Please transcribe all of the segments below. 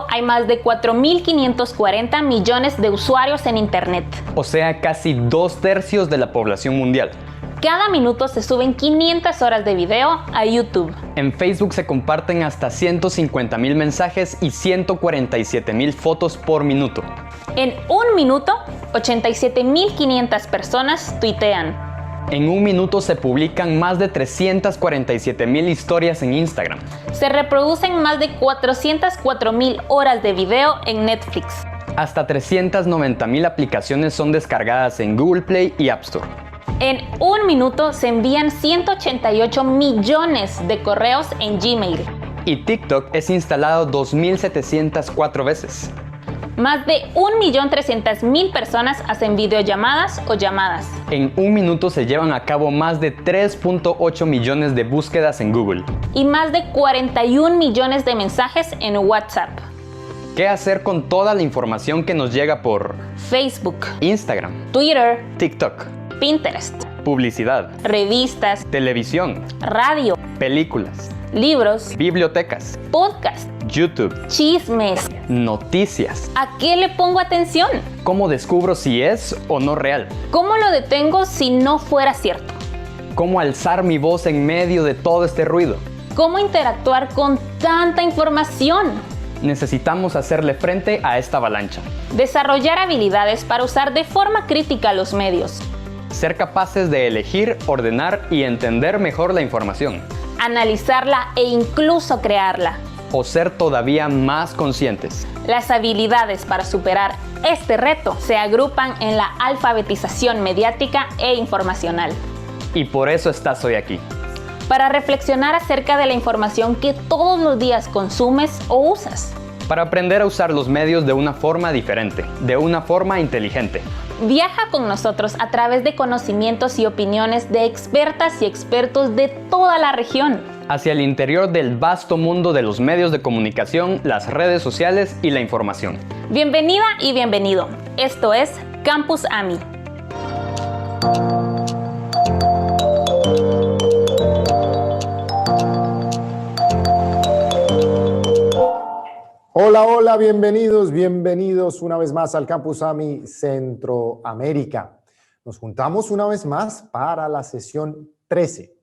Hay más de 4.540 millones de usuarios en Internet. O sea, casi 2/3 de la población mundial. Cada minuto se suben 500 horas de video a YouTube. En Facebook se comparten hasta 150.000 mensajes y 147.000 fotos por minuto. En un minuto, 87.500 personas tuitean. En un minuto se publican más de 347.000 historias en Instagram. Se reproducen más de 404.000 horas de video en Netflix. Hasta 390.000 aplicaciones son descargadas en Google Play y App Store. En un minuto se envían 188 millones de correos en Gmail. Y TikTok es instalado 2.704 veces. Más de 1.300.000 personas hacen videollamadas o llamadas. En un minuto se llevan a cabo más de 3.8 millones de búsquedas en Google. Y más de 41 millones de mensajes en WhatsApp. ¿Qué hacer con toda la información que nos llega por Facebook, Instagram, Twitter, TikTok, Pinterest, publicidad, revistas, televisión, radio, películas, libros, bibliotecas, podcast, YouTube, chismes? noticias? ¿A qué le pongo atención? ¿Cómo descubro si es o no real? ¿Cómo lo detengo si no fuera cierto? ¿Cómo alzar mi voz en medio de todo este ruido? ¿Cómo interactuar con tanta información? Necesitamos hacerle frente a esta avalancha. Desarrollar habilidades para usar de forma crítica los medios. Ser capaces de elegir, ordenar y entender mejor la información. Analizarla e incluso crearla. O ser todavía más conscientes. Las habilidades para superar este reto se agrupan en la alfabetización mediática e informacional. Y por eso estás hoy aquí. Para reflexionar acerca de la información que todos los días consumes o usas. Para aprender a usar los medios de una forma diferente, de una forma inteligente. Viaja con nosotros a través de conocimientos y opiniones de expertas y expertos de toda la región. Hacia el interior del vasto mundo de los medios de comunicación, las redes sociales y la información. Bienvenida y bienvenido. Esto es Campus AMI. Hola, hola, bienvenidos una vez más al Campus AMI Centroamérica. Nos juntamos una vez más para la sesión 13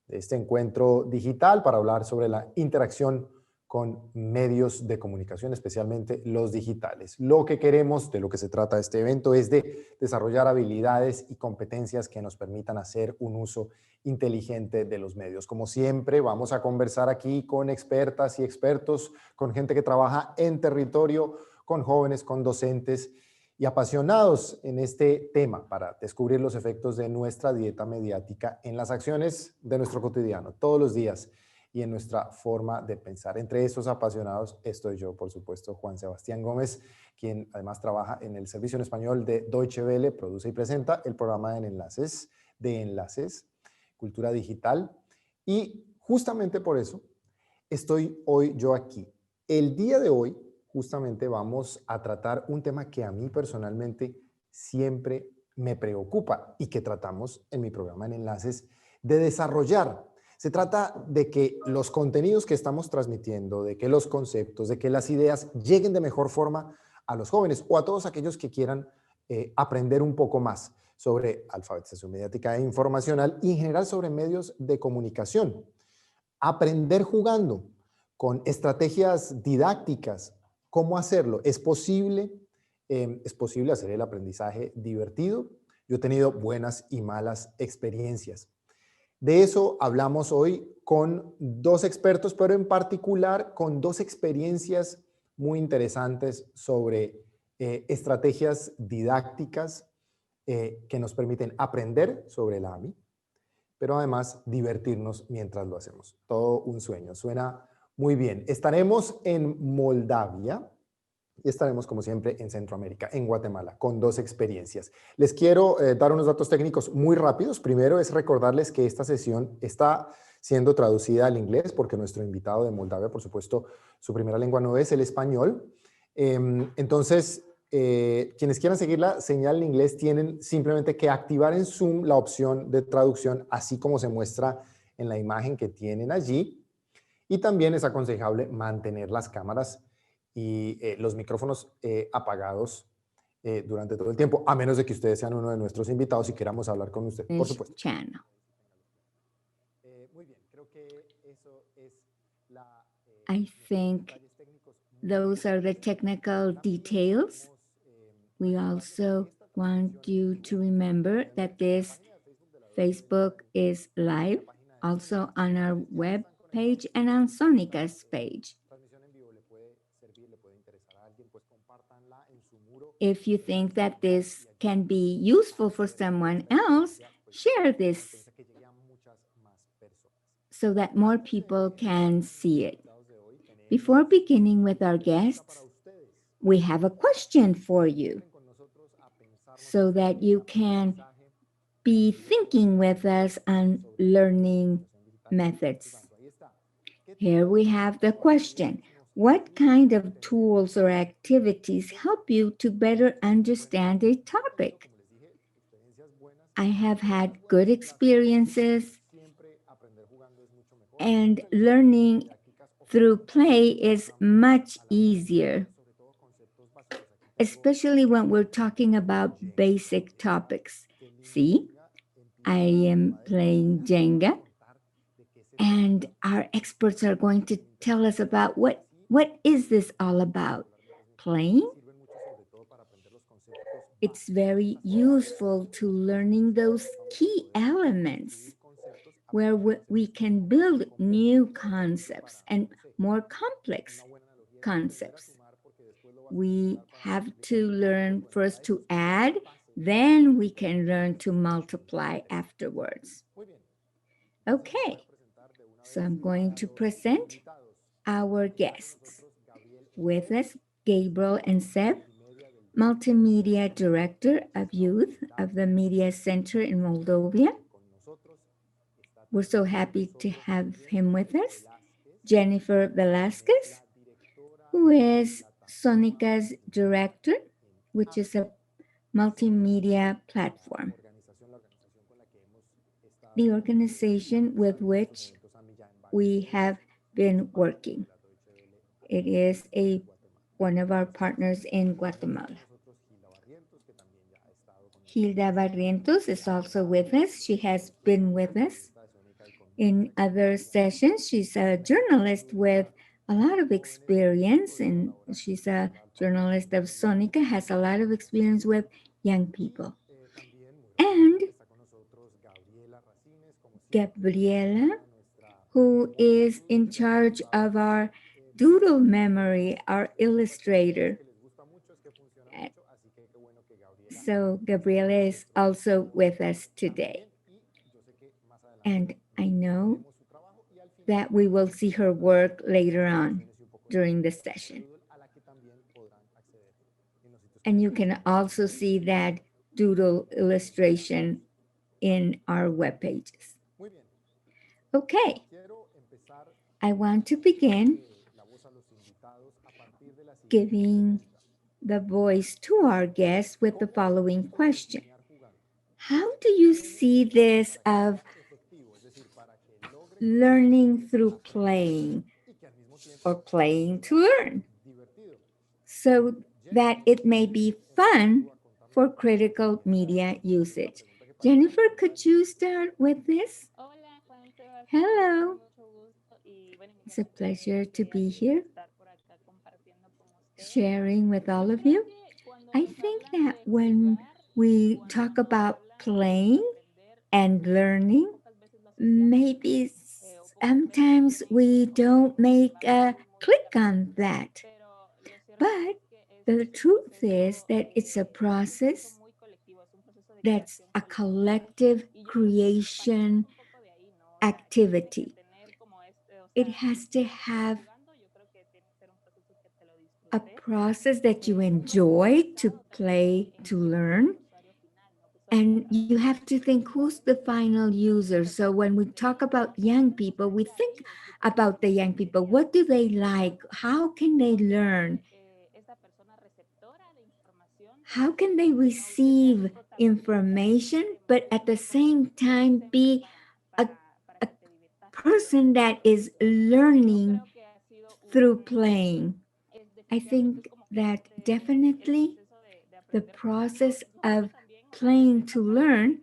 de este encuentro digital para hablar sobre la interacción con medios de comunicación, especialmente los digitales. Lo que queremos, de lo que se trata este evento, es de desarrollar habilidades y competencias que nos permitan hacer un uso inteligente de los medios. Como siempre, vamos a conversar aquí con expertas y expertos, con gente que trabaja en territorio, con jóvenes, con docentes y apasionados en este tema para descubrir los efectos de nuestra dieta mediática en las acciones de nuestro cotidiano, todos los días, y en nuestra forma de pensar. Entre esos apasionados estoy yo, por supuesto, Juan Sebastián Gómez, quien además trabaja en el servicio en español de Deutsche Welle, produce y presenta el programa de Enlaces, Cultura Digital, y justamente por eso estoy hoy yo aquí. El día de hoy justamente vamos a tratar un tema que a mí personalmente siempre me preocupa y que tratamos en mi programa en Enlaces de desarrollar. Se trata de que los contenidos que estamos transmitiendo, de que los conceptos, de que las ideas lleguen de mejor forma a los jóvenes o a todos aquellos que quieran aprender un poco más sobre alfabetización mediática e informacional y en general sobre medios de comunicación. Aprender jugando con estrategias didácticas. ¿Cómo hacerlo? ¿Es posible hacer el aprendizaje divertido? Yo he tenido buenas y malas experiencias. De eso hablamos hoy con dos expertos, pero en particular con dos experiencias muy interesantes sobre estrategias didácticas que nos permiten aprender sobre la AMI, pero además divertirnos mientras lo hacemos. Todo un sueño, suena muy bien. Estaremos en Moldavia y estaremos, como siempre, en Centroamérica, en Guatemala, con dos experiencias. Les quiero dar unos datos técnicos muy rápidos. Primero es recordarles que esta sesión está siendo traducida al inglés porque nuestro invitado de Moldavia, por supuesto, su primera lengua no es el español. Entonces, quienes quieran seguir la señal en inglés tienen simplemente que activar en Zoom la opción de traducción, así como se muestra en la imagen que tienen allí. Y también es aconsejable mantener las cámaras y los micrófonos apagados durante todo el tiempo, a menos de que ustedes sean uno de nuestros invitados y queramos hablar con usted, por supuesto. Channel. Muy bien, creo que eso es la... I think those are the technical details. We also want you to remember that this Facebook is live, also on our web page and on Sónica's page. If you think that this can be useful for someone else, share this so that more people can see it. Before beginning with our guests, we have a question for you so that you can be thinking with us on learning methods. Here we have the question. What kind of tools or activities help you to better understand a topic? I have had good experiences, and learning through play is much easier, especially when we're talking about basic topics. See, I am playing Jenga, and our experts are going to tell us about what is this all about? Playing? It's very useful to learning those key elements where we can build new concepts and more complex concepts. We have to learn first to add, then we can learn to multiply afterwards. Okay, so I'm going to present our guests. With us, Gabriel Encev, Multimedia Director of Youth of the Media Center in Moldavia. We're so happy to have him with us. Jennifer Velásquez, who is Sónica's director, which is a multimedia platform. The organization with which we have been working. It is one of our partners in Guatemala. Gilda Barrientos is also with us. She has been with us in other sessions. She's a journalist with a lot of experience, and she's a journalist of Sónica, has a lot of experience with young people. And Gabriela, who is in charge of our doodle memory, our illustrator. So Gabriela is also with us today. And I know that we will see her work later on during the session. And you can also see that doodle illustration in our web pages. Okay, I want to begin giving the voice to our guests with the following question. How do you see this of learning through playing or playing to learn so that it may be fun for critical media usage? Jennifer, could you start with this? Hello. It's a pleasure to be here, sharing with all of you. I think that when we talk about playing and learning, maybe sometimes we don't make a click on that. But the truth is that it's a process that's a collective creation activity. It has to have a process that you enjoy to play, to learn. And you have to think, who's the final user? So when we talk about young people, we think about the young people. What do they like? How can they learn? How can they receive information, but at the same time be a person that is learning through playing. I think that definitely the process of playing to learn,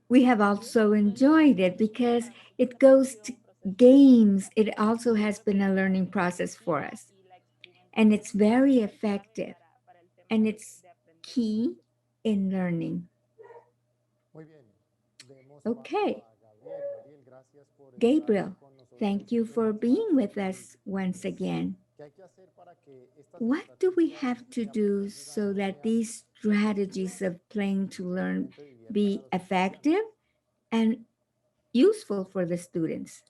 we have also enjoyed it because it goes to games. It also has been a learning process for us. And it's very effective. And it's key in learning. Okay. Gabriel, thank you for being with us once again. What do we have to do so that these strategies of playing to learn be effective and useful for the students?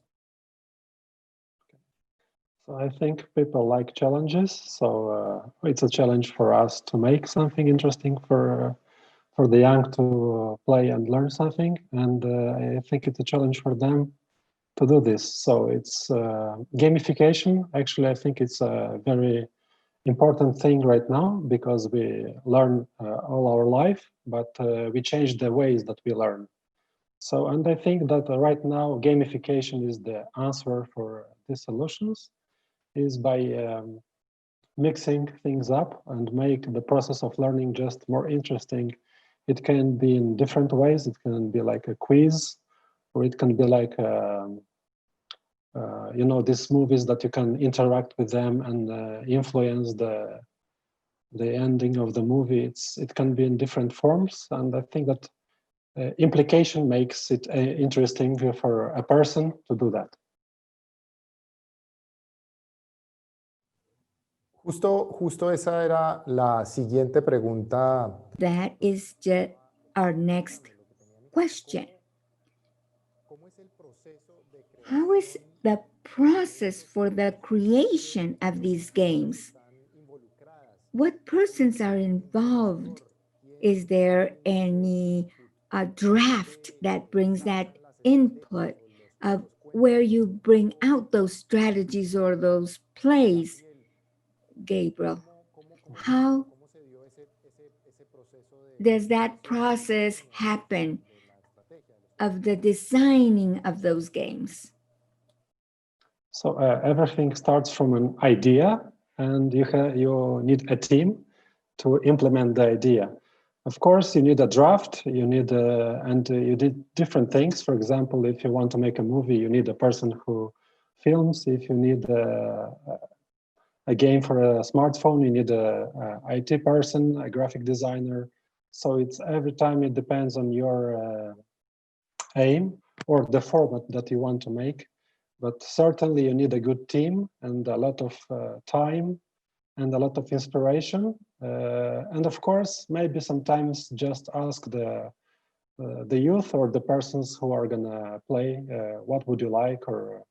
So I think people like challenges. So it's a challenge for us to make something interesting for the young to play and learn something. And I think it's a challenge for them to do this. So it's gamification. Actually, I think it's a very important thing right now because we learn all our life, but we change the ways that we learn. So, and I think that right now gamification is the answer for these solutions, is by mixing things up and make the process of learning just more interesting. It can be in different ways. It can be like a quiz, or it can be like, you know, these movies that you can interact with them and influence the ending of the movie. It can be in different forms. And I think that implication makes it interesting for a person to do that. Justo esa era la siguiente pregunta. That is just our next question. How is the process for the creation of these games? What persons are involved? Is there any draft that brings that input of where you bring out those strategies or those plays, Gabriel? How does that process happen of the designing of those games? So everything starts from an idea, and you need a team to implement the idea. Of course, you need a draft, you need you did different things. For example, if you want to make a movie, you need a person who films. If you need a game for a smartphone, you need a IT person, a graphic designer. So it's every time it depends on your aim or the format that you want to make. But certainly you need a good team and a lot of time and a lot of inspiration. And of course, maybe sometimes just ask the youth or the persons who are gonna play, what would you like, or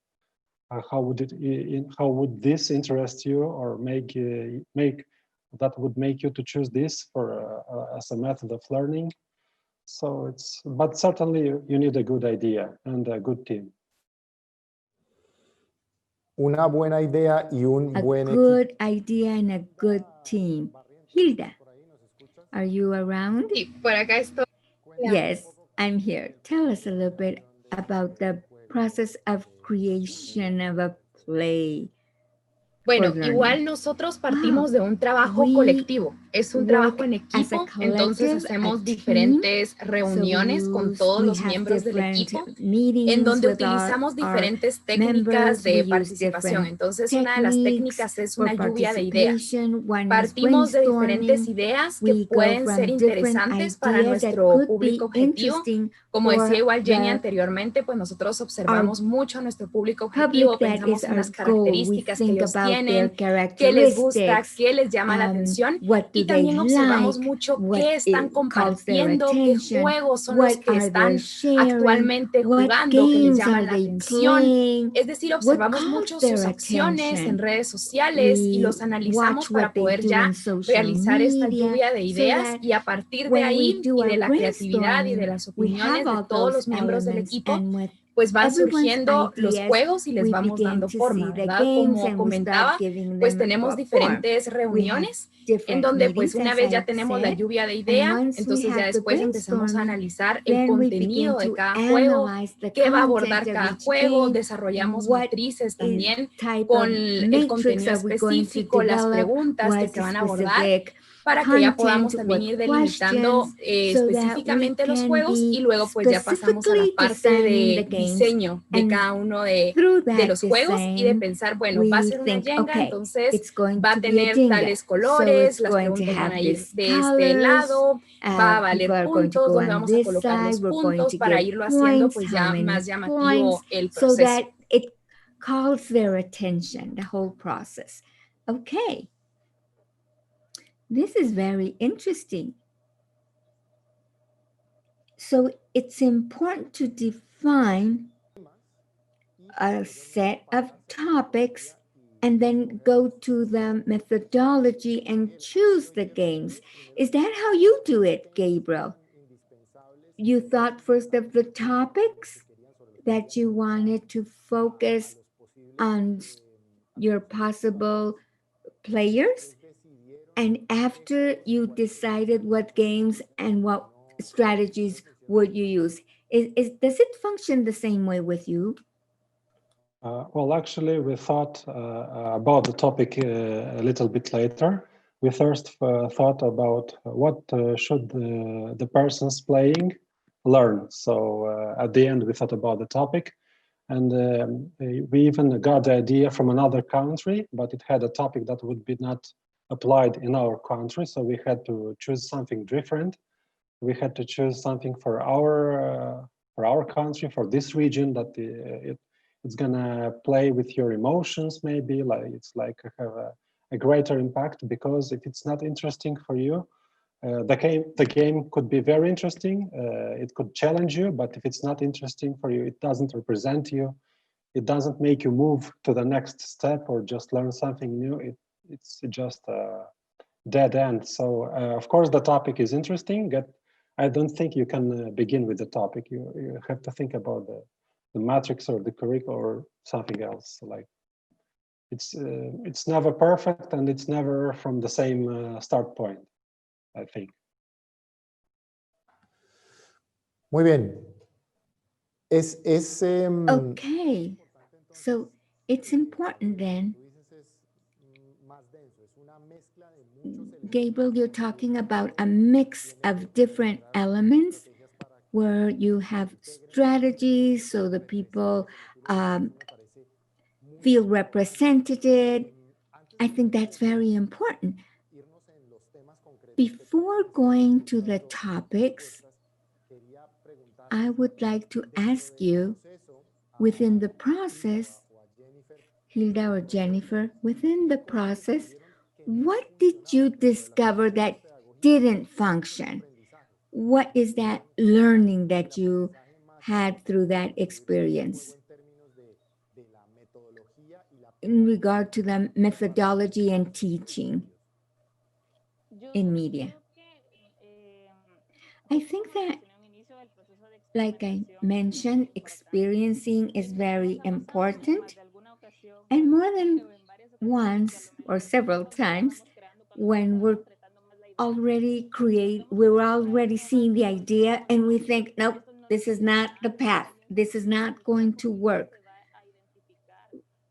how would this interest you, or make that would make you to choose this for as a method of learning. So but certainly you need a good idea and a good team. Una buena idea y un buen equipo. A good idea and a good team. Gilda, are you around? Sí, por acá estoy. Yes, I'm here. Tell us a little bit about the process of creation of a play. Bueno, igual nosotros partimos de un trabajo colectivo, es un trabajo en equipo, entonces hacemos diferentes reuniones con todos los miembros del equipo, en donde utilizamos diferentes técnicas de participación. Entonces, una de las técnicas es una lluvia de ideas. Partimos de diferentes ideas que pueden ser interesantes para nuestro público objetivo. Como decía igual Jenny anteriormente, pues nosotros observamos mucho a nuestro público objetivo, pensamos en las características que ellos tienen, qué les gusta, qué les llama la atención, y también observamos mucho qué están compartiendo, qué juegos son los que están actualmente jugando, que les llaman la atención. Es decir, observamos mucho sus acciones en redes sociales y los analizamos para poder ya realizar esta lluvia de ideas, y a partir de ahí y de la creatividad y de las opiniones de todos los miembros del equipo, pues van everyone's surgiendo los ideas, juegos y les we vamos begin dando to forma, see the ¿verdad? games Como and we start comentaba, giving pues them tenemos a form. diferentes We have reuniones en different donde meetings, pues una as vez ya I've tenemos la said, lluvia de and idea, once we entonces ya have the después empezamos a brainstorming, analizar el then we begin contenido de to cada juego, analyze the qué va a content abordar of cada each juego, game, desarrollamos what matrices también type con of el matrix contenido are we going to específico, las develop, preguntas what que is se the van a abordar, specific para que ya podamos content, también what ir delimitando questions, so that we específicamente los can juegos y be luego pues ya pasamos a la specifically parte designing the de games. diseño de And cada uno through de that los juegos y de design, pensar, bueno, va a we ser una think, Jenga, okay, entonces it's going va a to be a tener Jenga, tales so colores, it's las going to preguntas van have a ir these de este colors, lado, va a people valer are going to puntos, go donde on vamos a this colocar side, los we're going puntos to para get irlo haciendo points, pues how ya many más llamativo points, el so proceso. that it calls their attention, the whole process. Okay, this is very interesting. So it's important to define a set of topics and then go to the methodology and choose the games. Is that how you do it, Gabriel? You thought first of the topics that you wanted to focus on your possible players, and after you decided what games and what strategies would you use? Does it function the same way with you? Well, actually, we thought about the topic a little bit later. We first thought about what should the persons playing learn. So at the end, we thought about the topic, and we even got the idea from another country, but it had a topic that would be not applied in our country. So we had to choose something different. We had to choose something for our country, for this region, that it's gonna play with your emotions, maybe, like it's like have a greater impact, because if it's not interesting for you, the game could be very interesting, it could challenge you, but if it's not interesting for you, it doesn't represent you, it doesn't make you move to the next step or just learn something new, it's just a dead end. So of course the topic is interesting. I don't think you can begin with the topic. You have to think about the matrix or the curriculum or something else. Like it's never perfect, and it's never from the same start point, I think. Muy bien. Okay, so it's important then. Gabriel, you're talking about a mix of different elements where you have strategies so the people feel represented. I think that's very important. Before going to the topics, I would like to ask you, within the process, Gilda or Jennifer, within the process, what did you discover that didn't function? What is that learning that you had through that experience in regard to the methodology and teaching in media? I think that, like I mentioned, experiencing is very important. And more than once or several times, when we're already seeing the idea and we think, nope, this is not the path. This is not going to work.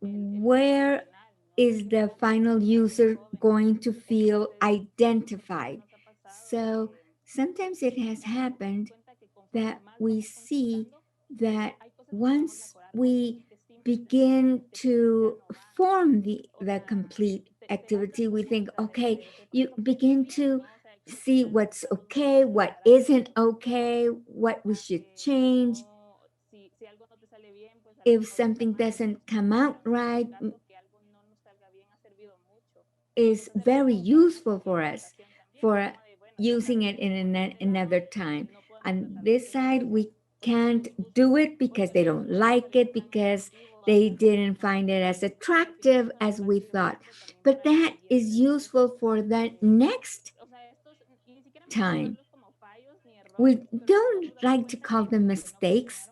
Where is the final user going to feel identified? So sometimes it has happened that we see that once we begin to form the complete activity, we think, okay, you begin to see what's okay, what isn't okay, what we should change. If something doesn't come out right, is very useful for us for using it in another time. On this side, we can't do it because they don't like it, because they didn't find it as attractive as we thought. But that is useful for the next time. We don't like to call them mistakes,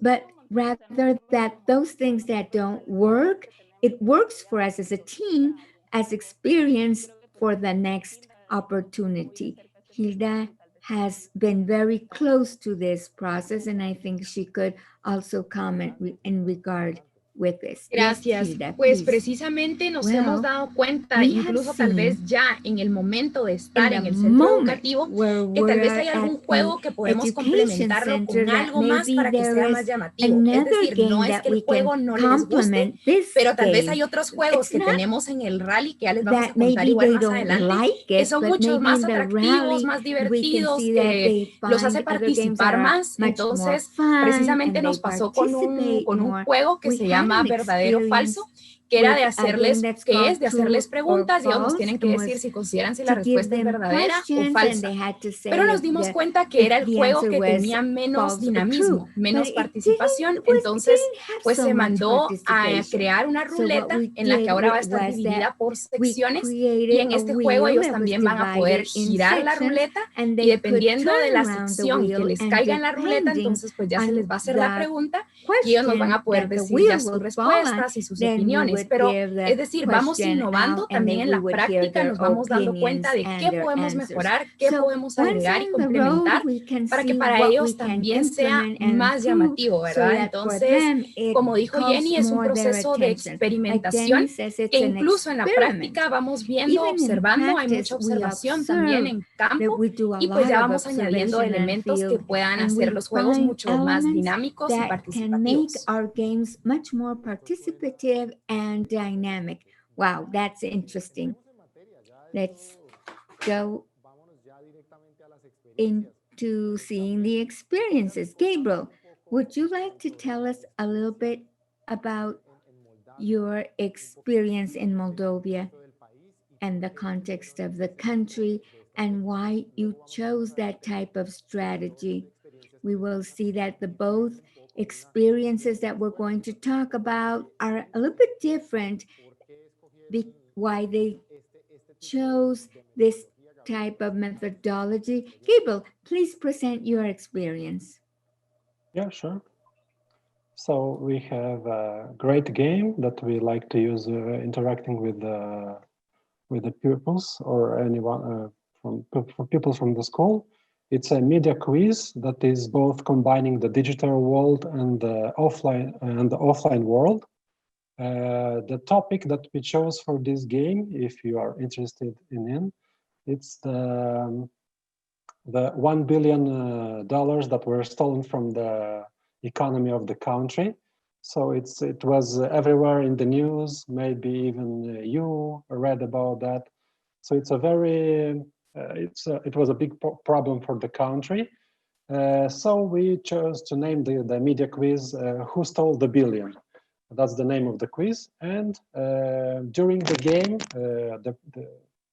but rather that those things that don't work, it works for us as a team as experience for the next opportunity. Gilda has been very close to this process, and I think she could also comment in regard with this. Gracias. Yes, Gilda, Pues please. precisamente nos Well, hemos dado cuenta, we incluso have tal vez seen ya en el momento de estar in en the el centro moment educativo, where que tal vez we're hay algún at juego the que podemos education complementarlo center con that algo más maybe para que there sea más is llamativo. Es another decir, no game es that que el we juego can no les guste, complement this pero tal vez game. hay otros juegos It's que not tenemos en el rally que ya les vamos a that contar maybe igual they más don't adelante, like que it, son but mucho maybe más in the atractivos, más rally we can divertidos, see that que they los hace find other games that participar are más. much more Entonces, fun precisamente and they nos pasó con participate un more. juego que We se had llama an Verdadero o Falso, experience que era de with a game hacerles, that's que es called de hacerles True or preguntas y ellos nos False, tienen que and decir was si consideran si la to give respuesta es them verdadera o questions and falsa. they had to say Pero nos if dimos cuenta que if era el the juego answer que was tenía menos false or true, dinamismo, menos but participación. it Entonces, didn't have pues so se much mandó a participation. crear una So what ruleta we en la que did ahora va a estar was that dividida por we secciones, y created en a este juego wheel ellos that was también van a poder divided in girar la sections, ruleta, and y they could dependiendo de turn la around the sección que wheel, les and caiga en la ruleta, depending entonces pues ya se les va a hacer on la the pregunta y ellos nos van a question poder that the decir ya wheel sus would fall on, respuestas y sus then we opiniones. would Pero give the es decir, vamos question innovando out, and también then en we la would hear práctica, their nos vamos dando cuenta opinions de and qué their podemos answers. mejorar, qué So podemos once agregar y on the road, complementar we can para que see para what we ellos can también sea implement and más improve, llamativo, so ¿verdad? that for Entonces, them it como dijo calls Jenny, es un more their proceso de attention. Like experimentación Jenny says, it's que an incluso en la experiment. práctica vamos viendo, Even in observando, hay practice, mucha we observación también observe en that campo, we do a y pues lot ya of vamos añadiendo observation and elementos que field, puedan and hacer we los juegos find mucho más elements dinámicos y that can make participativos. our games much more participative and dynamic. Wow, that's interesting. Let's go into seeing the experiences. Gabriel, would you like to tell us a little bit about your experience in Moldavia and the context of the country and why you chose that type of strategy? We will see that the both experiences that we're going to talk about are a little bit different, why they chose this type of methodology. Gabriel, please present your experience. Yeah, sure. So we have a great game that we like to use interacting with the pupils or anyone from people from the school. It's a media quiz that is both combining the digital world and the offline world. The topic that we chose for this game, if you are interested in, it's the $1 billion that were stolen from the economy of the country. So it was everywhere in the news. Maybe even you read about that. So it's a very it was a big problem for the country. So we chose to name the media quiz "Who Stole the Billion?" That's the name of the quiz. And during the game,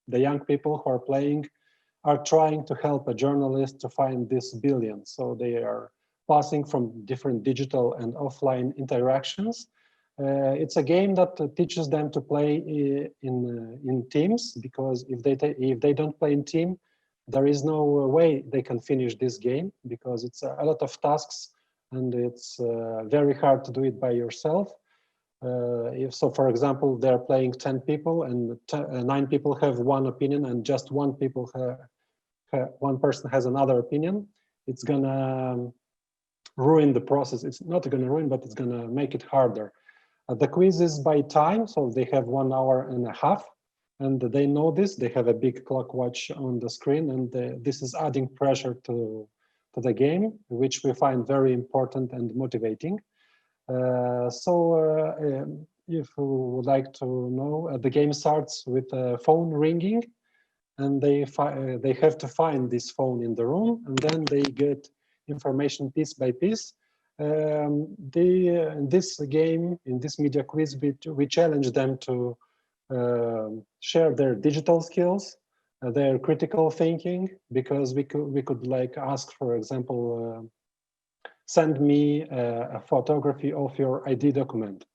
the young people who are playing are trying to help a journalist to find this billion. So they are passing from different digital and offline interactions. It's a game that teaches them to play in teams, because if they don't play in team, there is no way they can finish this game, because it's a lot of tasks and it's very hard to do it by yourself. So, for example, they're playing 10 people and 9 people have one opinion and just one person has another opinion. It's gonna ruin the process. It's not gonna ruin, but it's gonna make it harder. The quiz is by time, so they have 1 hour and a half, and they know this. They have a big clock watch on the screen, and this is adding pressure to the game, which we find very important and motivating. If you would like to know, the game starts with a phone ringing, and they have to find this phone in the room, and then they get information piece by piece. In this game, in this media quiz, we challenge them to share their digital skills, their critical thinking, because we could like ask, for example, send me a photography of your ID document,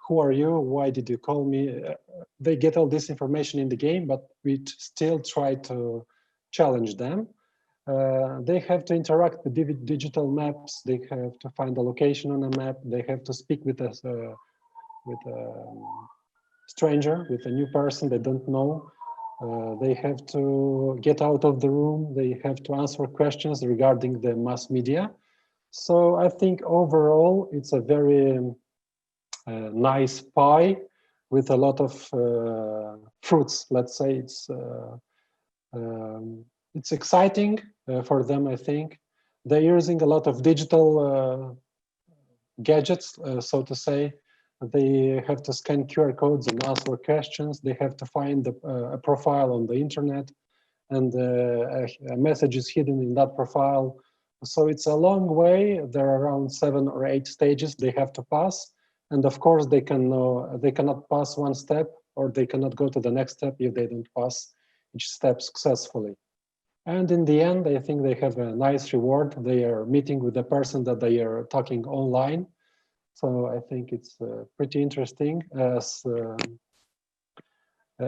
who are you? Why did you call me? They get all this information in the game, but we still try to challenge them. They have to interact with digital maps. They have to find a location on a map. They have to speak with a stranger, with a new person they don't know. They have to get out of the room. They have to answer questions regarding the mass media. So I think overall, it's a very nice pie with a lot of fruits. Let's say it's exciting for them, I think. They're using a lot of digital gadgets, so to say. They have to scan QR codes and answer questions. They have to find a profile on the internet, and a message is hidden in that profile. So it's a long way. There are around 7 or 8 stages they have to pass. And of course, they cannot pass one step, or they cannot go to the next step if they don't pass each step successfully. And in the end, I think they have a nice reward. They are meeting with the person that they are talking online. So I think it's pretty interesting. As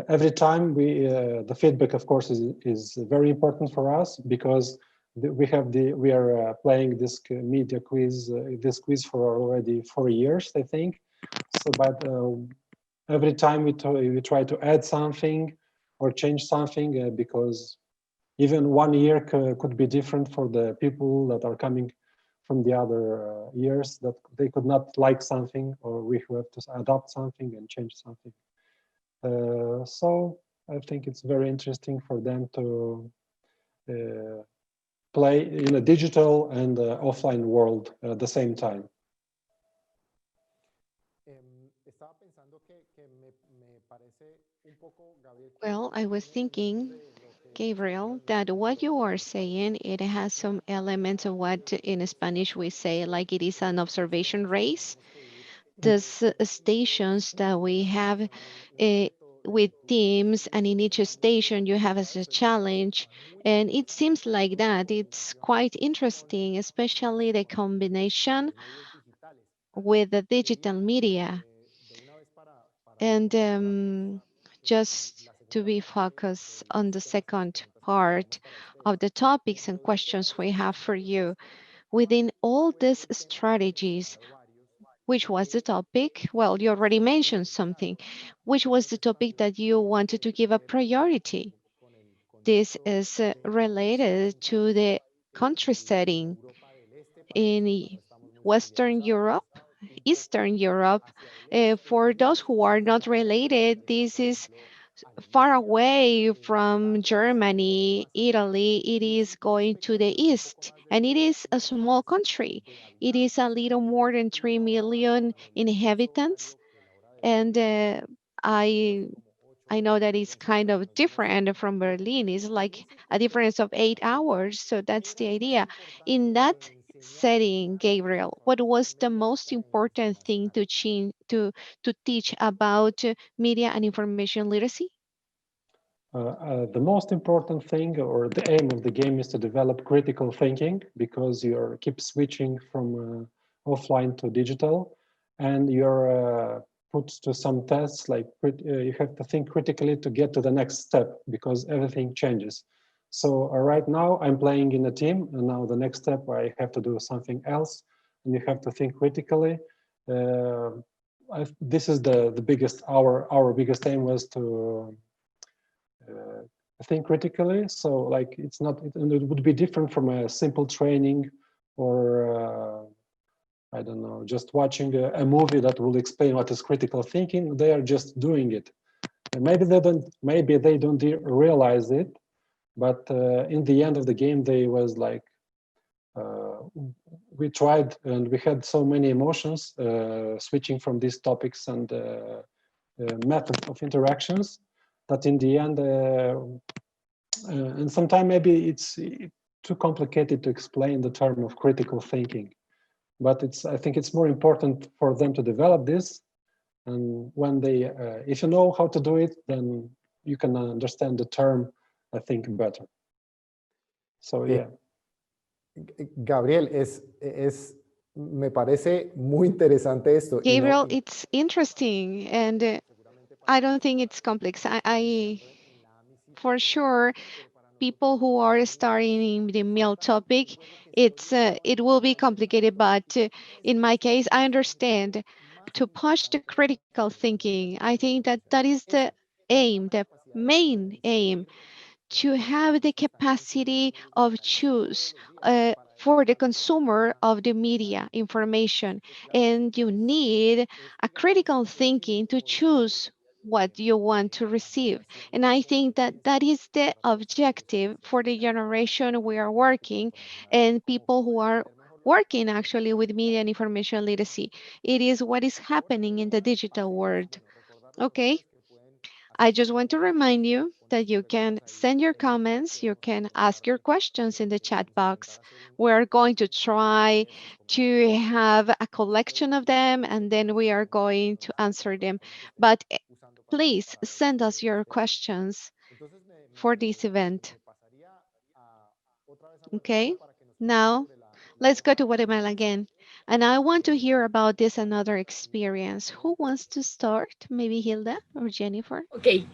every time the feedback, of course, is very important for us, because we are playing this media quiz, this quiz for already 4 years, I think. So, but every time we try to add something or change something, because even 1 year could be different for the people that are coming from the other years, that they could not like something, or we have to adopt something and change something. So I think it's very interesting for them to play in a digital and offline world at the same time. Well, I was thinking, Gabriel, that what you are saying, it has some elements of what in Spanish we say, like it is an observation race. These stations that we have with teams, and in each station you have as a challenge, and it seems like that it's quite interesting, especially the combination with the digital media. And just to be focused on the second part of the topics and questions we have for you, within all these strategies, which was the topic? Well, you already mentioned something. Which was the topic that you wanted to give a priority? This is related to the country setting in Western Europe, Eastern Europe. For those who are not related, this is far away from Germany, Italy. It is going to the east, and it is a small country. It is a little more than 3 million inhabitants, and I know that it's kind of different from Berlin. It's like a difference of 8 hours. So that's the idea. In that setting, Gabriel, what was the most important thing to change to teach about media and information literacy? The most important thing, or the aim of the game, is to develop critical thinking, because you keep switching from offline to digital, and you're put to some tests, like you have to think critically to get to the next step, because everything changes. So right now I'm playing in a team, and now the next step I have to do something else, and you have to think critically. This is the biggest, our biggest aim was to think critically. So like it would be different from a simple training, or I don't know, just watching a movie that will explain what is critical thinking. They are just doing it. And maybe they don't realize it, but in the end of the game, they was like, we tried, and we had so many emotions switching from these topics and methods of interactions, that in the end, and sometimes maybe it's too complicated to explain the term of critical thinking, but I think it's more important for them to develop this. And when they, if you know how to do it, then you can understand the term, I think, better. So yeah. Gabriel, me parece muy interesante esto. Gabriel, it's interesting, and I don't think it's complex. I for sure, people who are starting the meal topic, it will be complicated, but in my case, I understand to push the critical thinking. I think that that is the aim, the main aim, to have the capacity of choose for the consumer of the media information. And you need a critical thinking to choose what you want to receive. And I think that that is the objective for the generation we are working and people who are working actually with media and information literacy. It is what is happening in the digital world. Okay, I just want to remind you that you can send your comments, you can ask your questions in the chat box. We're going to try to have a collection of them and then we are going to answer them. But please send us your questions for this event. Okay, now let's go to Guatemala again. And I want to hear about this another experience. Who wants to start? Maybe Gilda or Jennifer? Ok,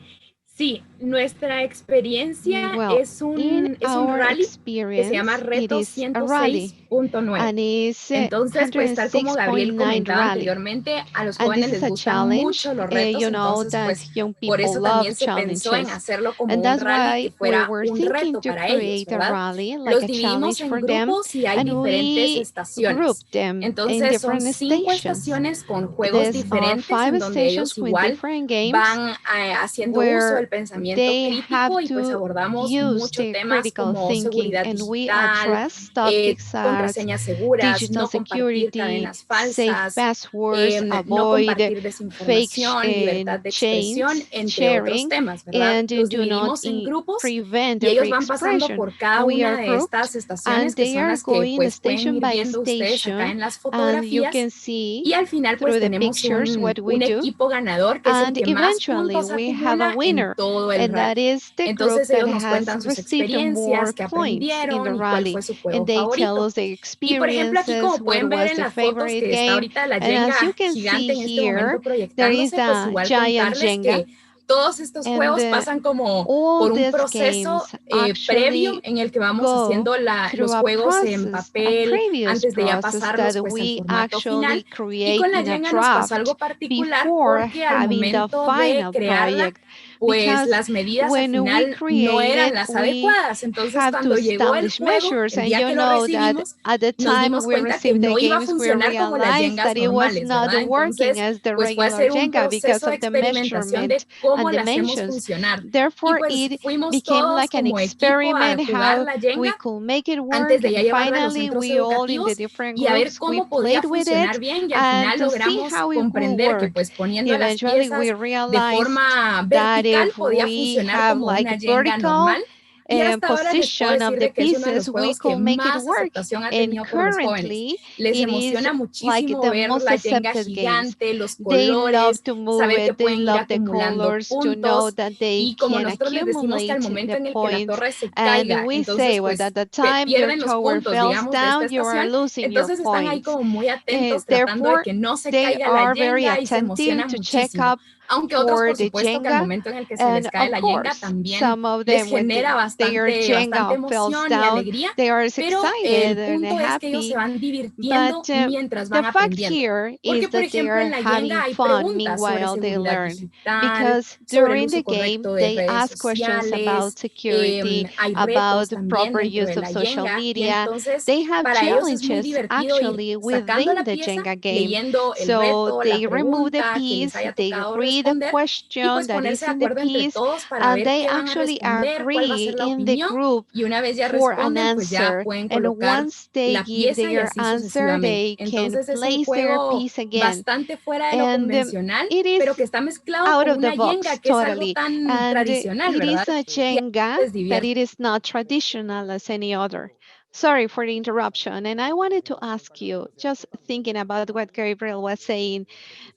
sí, nuestra experiencia Well, in es un our rally que se llama experience, it Reto is a rally 106.9. and it's Entonces, pues tal como Gabriel 106.9 comentaba rally. anteriormente, a los And this jóvenes is les a gustan challenge. mucho los retos, You know entonces that pues young por people eso love también se pensó en challenges. hacerlo como And un that's rally que why we fuera were un thinking reto to para ellos, create a ¿verdad? rally, like Los a dividimos challenge en for them, grupos y hay and diferentes we estaciones. grouped them in Entonces son different 5 stations. estaciones con juegos These are diferentes en 5 donde ellos stations with igual different games van haciendo uso where del pensamiento they have crítico y pues to abordamos use mucho their temas critical como thinking, seguridad and we digital, address topics as contraseñas seguras, digital no compartir security, cadenas safe falsas, passwords, no avoid compartir fake desinformación, libertad de expresión, chains entre otros sharing, temas, ¿verdad? and Los do not dividimos en grupos prevent y the ellos free van pasando expression. por cada We una are de grouped estas estaciones and que they son are las que going pues pueden station ir by viendo ustedes acá station, en las and you fotografías. can see Y al final pues through the tenemos pictures what we un do, equipo ganador que es el and que más eventually puntos we have a acumula en winner, todo el and rally. that is the group Entonces that ellos nos has cuentan sus received more experiencias, qué points in the aprendieron y cuál rally, fue su and juego they tell favorito. us their Y por ejemplo aquí experiences, como what pueden ver was en the las fotos favorite que está game. ahorita la And as you Jenga can gigante see en este here, momento there is proyectándose, pues the igual giant contarles Jenga, que todos estos and juegos pasan como all por un these proceso games previo actually en el que vamos go haciendo through los a juegos en process, a papel previous antes de ya process that pasarlos pues al we formato final. actually Y create con la in a Jenga nos pasó draft algo particular before porque al having the momento de final crearla, project. pues Because las medidas al when we final no create eran it, las we adecuadas. Entonces have to cuando llegó el establish juego, measures, el and día you que lo know that recibimos, at the nos time dimos we cuenta que received the no iba a games, we funcionar como las realized Jengas that it was normales, not ¿verdad? working Entonces, as the pues fue regular hacer un Jenga because proceso de of the experimentación measurement de cómo and la hacemos dimensions. funcionar. Y Therefore, pues it fuimos became todos like an como equipo a experiment jugar how la Jenga we could make it antes work, de ya and llevarla a los finally centros we all in the educativos different y a ver groups we cómo podía played with funcionar it bien y al and final to see logramos how it could comprender que work. pues poniendo las Eventually we piezas de realized forma that vertical if podía we funcionar have como like una Jenga vertical normal y hasta ahora les puedo position of decir the de que es uno de pieces, los we juegos que could make it más work. aceptación ha And tenido por los jóvenes. currently, Les it is emociona like muchísimo the ver most la Jenga accepted games. gigante, los They love colores, to move saber que it, they pueden ir love the acumulando colors, to know puntos that they y como can nosotros les decimos que al accumulate momento the en el que la points. torre se And caiga, we entonces say, well, pues at the time your pierden los tower puntos, falls digamos, de esta down, you are estación. losing your Entonces están ahí points. como muy atentos tratando de Therefore, que no se they caiga la are very Jenga y se attentive emocionan to check muchísimo. up Aunque otros, for por the supuesto, que al Jenga. momento en el que se les And cae of la Jenga course, también some of les them, genera their bastante Jenga falls emoción y down, alegría, they are pero el excited and punto es que ellos se happy. van But divirtiendo mientras the van fact aprendiendo. here Porque, is por that they ejemplo, are en la Jenga having hay fun preguntas sobre meanwhile they seguridad learn. digital, Because sobre el during the uso game, correcto de they redes ask questions about sociales, security, hay about retos the también proper dentro de use of la social Jenga y media. entonces They have para ellos es muy challenges divertido ir actually sacando within la the pieza, Jenga game. leyendo el So reto, la they remove the pregunta que les piece, haya they tocado read the responder y question pues that ponerse is de in the acuerdo entre piece, todos para and ver they qué van a actually responder, cuál va a agree ser la in the opinión group y una vez ya for an responden, pues ya answer. pueden And colocar once they la give pieza y their así answer, sucesivamente. they can Entonces es un place their juego piece again. bastante fuera de lo And convencional, it pero is que está mezclado out con of the una Jenga box que es algo totally. tan And tradicional, it ¿verdad? is a Y Jenga les that divierte. it is not traditional as any other. Sorry for the interruption. And I wanted to ask you, just thinking about what Gabriel was saying,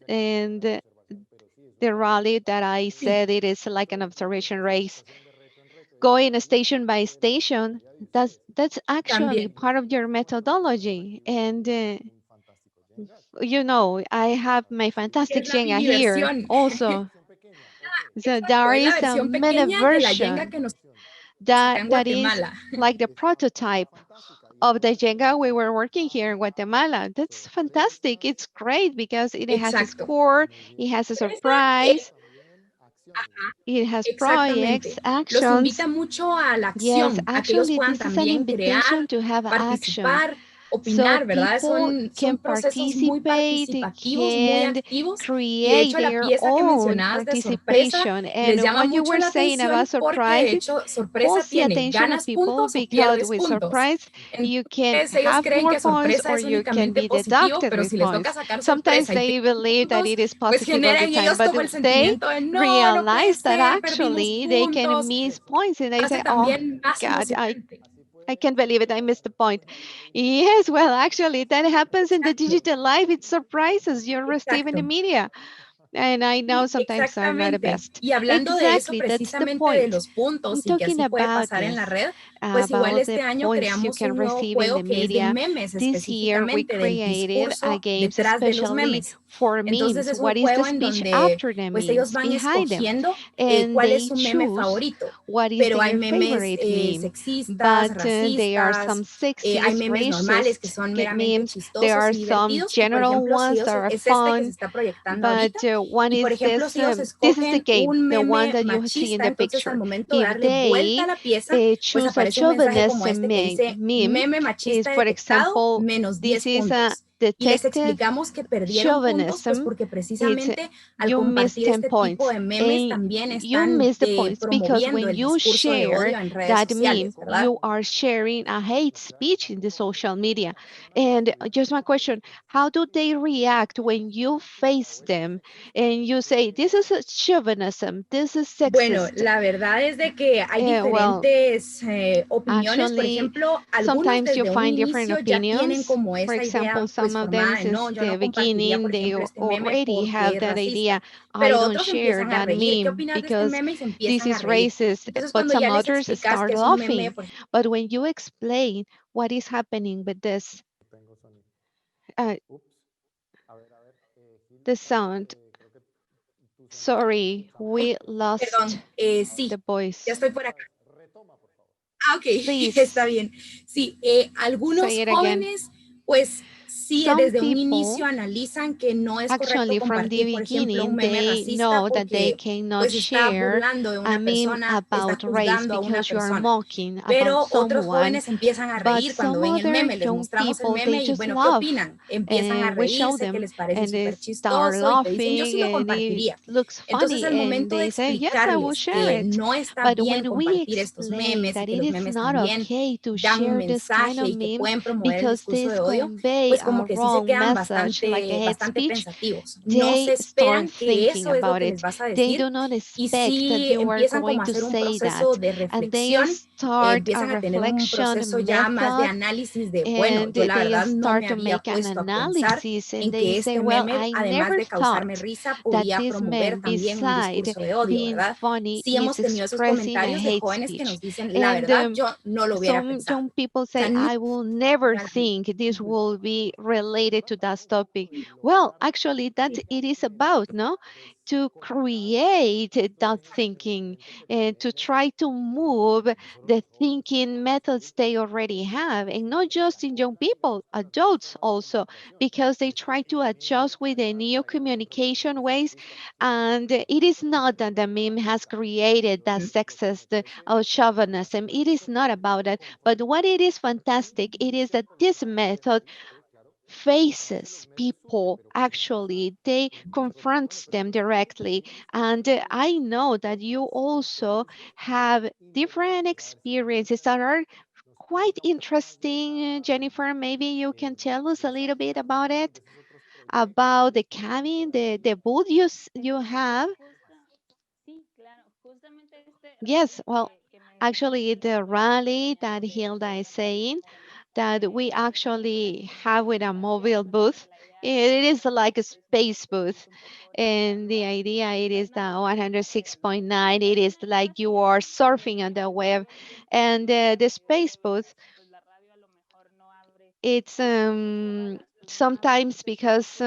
and the rally that I Sí, said it is like an observation race, going station by station. That's actually también. part of your methodology. And you know, I have my fantastic Es la Jenga mini here versión. also. So there Exacto, es la is a versión mini pequeña de la Jenga version. que nos that en that is Guatemala. like the prototype of the Jenga we were working here in Guatemala. That's fantastic. It's great because it has a Exacto. score, it has a surprise, Ajá, it has projects, exactamente. Los actions. invita mucho a la Yes, acción, a que ellos actually, puedan this is an también crear, invitation to have action. participar, So opinar, ¿verdad? people Son can procesos muy participate, participativos, muy can activos, y de create hecho la their pieza que own mencionabas de sorpresa participation. les And llama what you mucho were la saying about atención porque de surprises hecho sorpresa pulls the tiene attention of ganas people puntos o because pierdes with puntos. surprise you can Entonces ellos have creen more que points sorpresa or es you can únicamente be positivo, deducted pero with si les toca points. sacar Sometimes sorpresa y they pierden believe that puntos, it is pues positive all genera the en time, ellos but como el they sentimiento de no, no puede realize that ser, perdimos actually they can puntos, miss points and they hace say, oh también más God, emocionante. I can't believe it. I missed the point. Yes, well, actually, that happens in the Exacto, digital life. It surprises you receive in the exacto. media. And I know Sí, sometimes are not the exactamente. best. Y hablando de eso, Exactly, that's the precisamente de point. los I'm puntos y que talking así puede about pasar en this, la red, pues igual about the este año points you creamos can un nuevo receive in juego the que es de media. memes This year, we específicamente del created a discurso games detrás de los especially memes. for Entonces memes. es un What is the juego en speech donde after the pues ellos memes van behind them? escogiendo And cuál es they su meme choose favorito. what is Pero hay their memes favorite meme. sexistas, But there are some racistas, hay sexist, memes normales que racist son meramente memes. There chistosos are y some divertidos. Y por general ejemplo, si ones ellos, that are es este que se fun. está proyectando But ahorita. one Y por is ejemplo, si ellos this is the escogen game, un the one meme that you see in machista, the entonces al picture. momento de If darle vuelta a they la pieza, pues choose a aparece un mensaje como chauvinism este que dice meme, meme is machista for detectado, example, menos this 10 is a puntos. Y les detective explicamos que perdieron puntos, pues chauvinism. porque It's precisamente al you miss compartir 10 este tipo points de memes and también you están miss the points because promoviendo when el you discurso de share odio en redes that meme sociales, ¿verdad? you are sharing a hate speech in the social media. And just my question, how do they react when you face them and you say this is a chauvinism, this is Bueno, sexist? la verdad es de que hay Well, diferentes opiniones. Por actually, ejemplo, algunos sometimes you desde un find different inicio ya tienen opinions. como For esa example, idea some pues of them formada de since no, yo the no compartiría, beginning, por they ejemplo, este meme already have porque es that idea. racista. I Pero don't otros share empiezan a that reír. ¿Qué meme opinas de este because meme? Y se this empiezan a is reír. racist, Entonces, but cuando ya some les others explicas que start es un meme, laughing. por But when you explain what is happening with this, uh, the sound, sorry, we lost perdón, sí, the ya voice. estoy por acá. Ah, ok, está Please bien. Sí, algunos say it again. jóvenes, pues sí, Some desde un people inicio analizan que no es correcto actually, from the compartir, por ejemplo, un beginning, meme they racista know that they porque cannot pues está share burlando de a una meme persona, está about race juzgando a una because you are persona. mocking about Pero otros someone. jóvenes empiezan a But reír cuando some ven el other meme, les young mostramos el people, they meme y just bueno, ¿qué laugh. opinan? Empiezan a And we show reírse, que them les parece and they súper start chistoso y te dicen, yo sí laughing lo and it compartiría. looks Entonces, funny al and momento de they say, yes, I will explicarles share que it. no está But bien when we compartir estos explain memes y that que it los is memes not también okay to dan un share this kind mensaje of y que memes pueden promover el because discurso this de odio, convey pues como a que sí se wrong quedan message like a bastante, hate bastante speech, pensativos. No they se start esperan que thinking eso es lo about que les it. vas a They decir do not y expect that sí you are empiezan como going a to hacer un say proceso that. de And they reflexión, start a empiezan a tener un proceso reflection ya más de method análisis de, bueno, and yo la they verdad no start me to había make an puesto a pensar analysis and en they que say, este well, meme, I además never de causarme thought risa, that podía this promover man, también un beside discurso de odio, being ¿verdad? funny, Sí is hemos tenido esos expressing a comentarios de hate jóvenes que speech. nos dicen, la And verdad, yo no lo hubiera some pensado. young people O sea, say, ni I will never siquiera la- think this will be related to that topic. Well, actually, that sí. it is about, no? To create that thinking and to try to move the thinking methods they already have, and not just in young people, adults also, because they try to adjust with the new communication ways. And it is not that the meme has created that sexist or chauvinism. It is not about that. But what it is fantastic, it is that this method faces people actually, they confronts them directly. And I know that you also have different experiences that are quite interesting. Jennifer, maybe you can tell us a little bit about it, about the cabin, the booth you have. Sí, claro, justamente este Yes, rally well, que actually, mencionas the fue el rally primero that que Gilda is saying se that we actually have with a mobile porque booth. la idea It is like a es space booth. un poco And llevarlo the a idea it is the internacional, pero 106.9. It is like you are surfing on the web. And the space booth, pues la radio a lo mejor no abre it's las sometimes because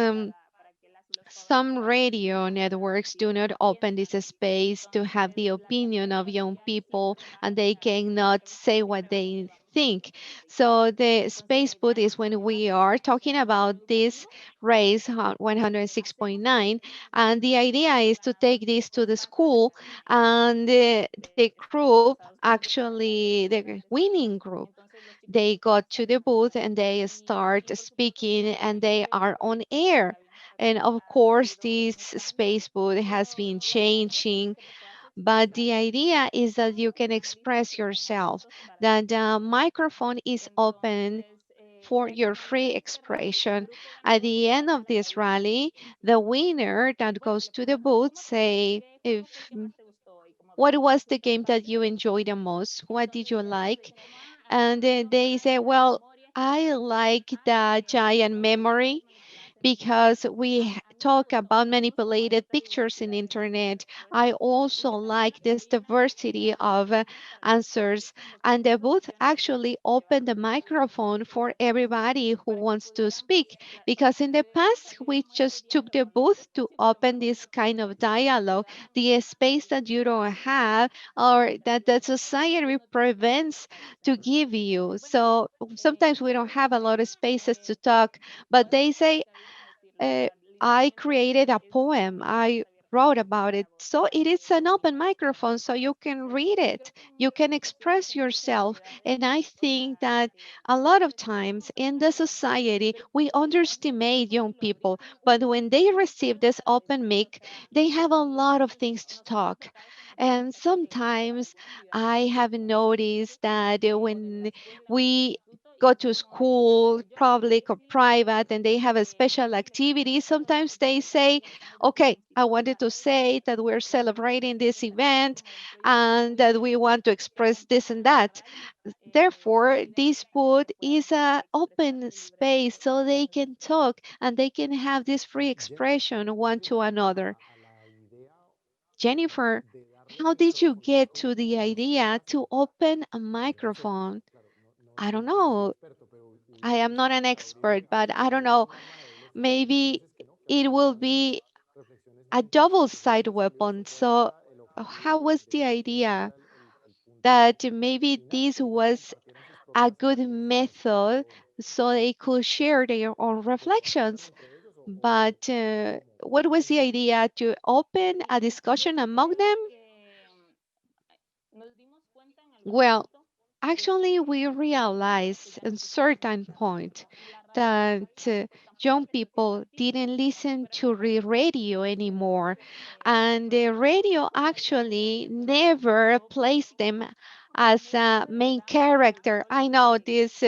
para que las y los Some radio networks do not open this space to have the opinion of young people, and they cannot say what they think. So the space boot is when we are talking about this race 106.9, and the idea is to take this to the school, and the group, actually the winning group, they got to the booth and they start speaking and they are on air. And of course, this space booth has been changing, but the idea is that you can express yourself, that the microphone is open for your free expression. At the end of this rally, the winner that goes to the booth say if what was the game that you enjoyed the most? What did you like? And then they say, well, I like the giant memory because we talk about manipulated pictures in internet. I also like this diversity of answers. And the booth actually opened the microphone for everybody who wants to speak, because in the past we just took the booth to open this kind of dialogue, the space that you don't have or that the society prevents to give you. So sometimes we don't have a lot of spaces to talk, but they say, uh, I created a poem. I wrote about it. So it is an open microphone, so you can read it. You can express yourself. And I think that a lot of times in the society, we underestimate young people. But when they receive this open mic, they have a lot of things to talk. And sometimes I have noticed that when we go to school, public or private, and they have a special activity, sometimes they say, okay, I wanted to say that we're celebrating this event and that we want to express this and that. Therefore, this booth is an open space so they can talk and they can have this free expression one to another. Jennifer, how did you get to the idea to open a microphone? I don't know. I am not an expert, but I don't know. Maybe it will be a double-sided weapon. So, how was the idea that maybe this was a good method so they could share their own reflections? But what was the idea to open a discussion among them? Well, actually, we realized at a certain point that young people didn't listen to the radio anymore, and the radio actually never placed them as a main character. I know this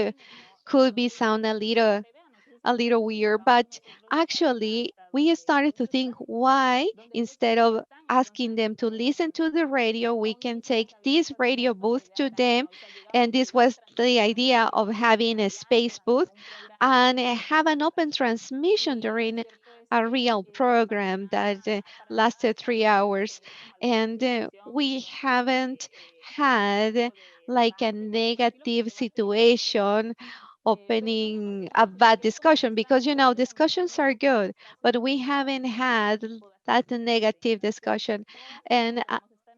could be sound a little weird, but actually, we started to think why, instead of asking them to listen to the radio, we can take this radio booth to them. And this was the idea of having a space booth and have an open transmission during a real program that lasted 3 hours. And we haven't had like a negative situation opening a bad discussion, because discussions are good, but we haven't had that negative discussion. And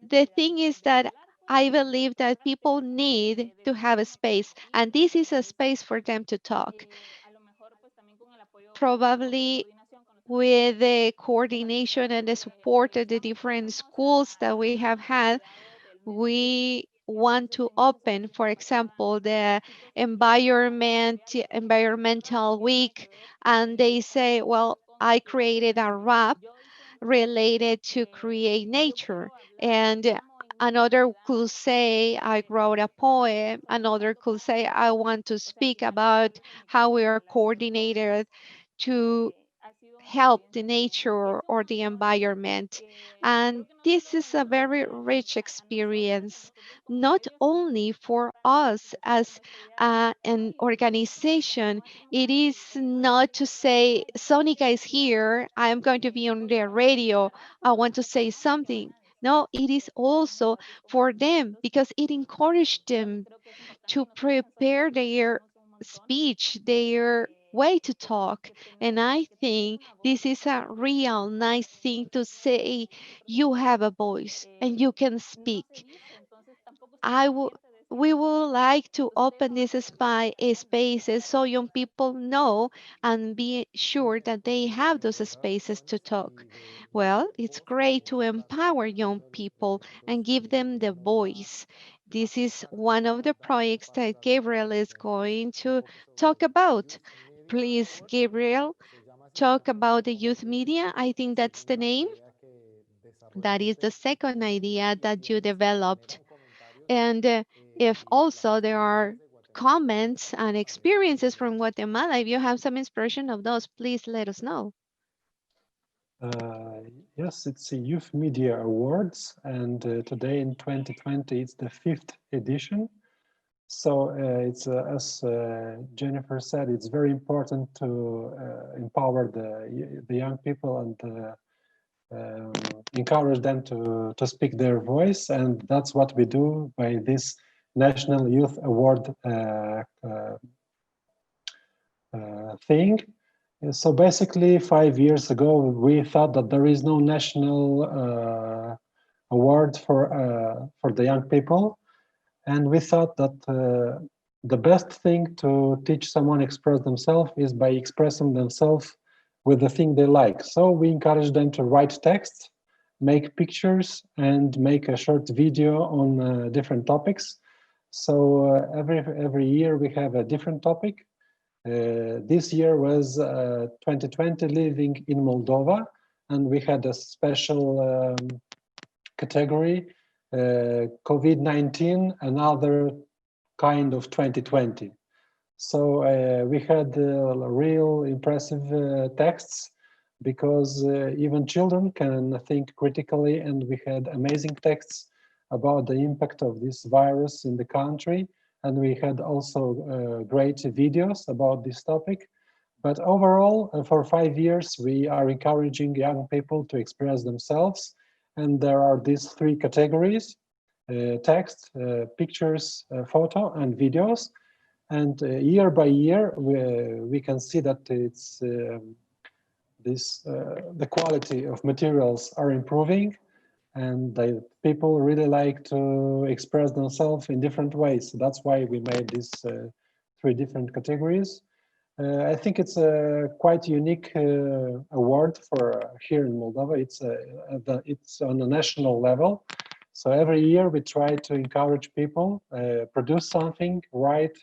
the thing is that I believe that people need to have a space, and this is a space for them to talk. Probably with the coordination and the support of the different schools that we have had, we want to open, for example, the environmental week, and they say, well, I created a rap related to create nature. And another could say, I wrote a poem. Another could say, I want to speak about how we are coordinated to help the nature or the environment. And this is a very rich experience, not only for us as an organization. It is not to say, Sónica is here, I'm going to be on their radio, I want to say something. No, it is also for them because it encouraged them to prepare their speech, their way to talk. And I think this is a real nice thing to say. You have a voice and you can speak. I would we would like to open this spaces so young people know and be sure that they have those spaces to talk. Well, it's great to empower young people and give them the voice. This is one of the projects that Gabriel is going to talk about. Please, Gabriel, talk about the youth media. I think that's the name. That is the second idea that you developed. And if also there are comments and experiences from Guatemala, if you have some inspiration of those, please let us know. Yes, it's a Youth Media Awards, and today in 2020, it's the 5th edition. So it's as Jennifer said, it's very important to empower the young people and encourage them to speak their voice, and that's what we do by this National Youth Award thing. So basically, 5 years ago, we thought that there is no national award for the young people, and we thought that the best thing to teach someone express themselves is by expressing themselves with the thing they like. So we encourage them to write text, make pictures, and make a short video on different topics. So every year we have a different topic. This year was 2020 living in Moldova, and we had a special category, COVID-19, another kind of 2020. So we had real impressive texts, because even children can think critically, and we had amazing texts about the impact of this virus in the country, and we had also great videos about this topic. But overall, for 5 years, we are encouraging young people to express themselves, and there are these 3 categories: text, pictures, photo, and videos. And year by year, we can see that it's the quality of materials are improving, and people really like to express themselves in different ways. That's why we made these 3 different categories. I think it's a quite unique award for here in Moldova. It's on a national level. So every year we try to encourage people, produce something, write,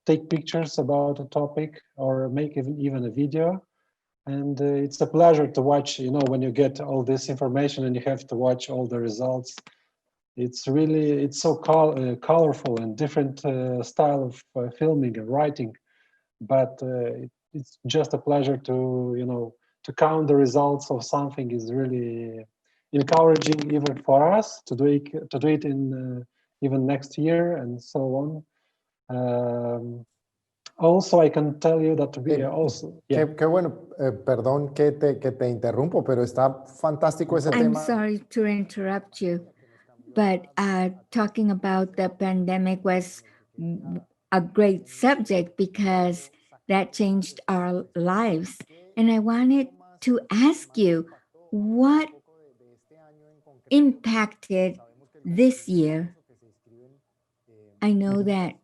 take pictures about a topic, or make even a video. And it's a pleasure to watch, when you get all this information and you have to watch all the results. It's so colorful and different style of filming and writing. But it's just a pleasure to count the results of something is really encouraging, even for us to do it in even next year and so on. Also, I can tell you that we also... Yeah. Qué bueno, perdón que te interrumpo, pero está fantástico ese tema. I'm sorry to interrupt you, but talking about the pandemic was a great subject because that changed our lives. And I wanted to ask you, what impacted this year? I know that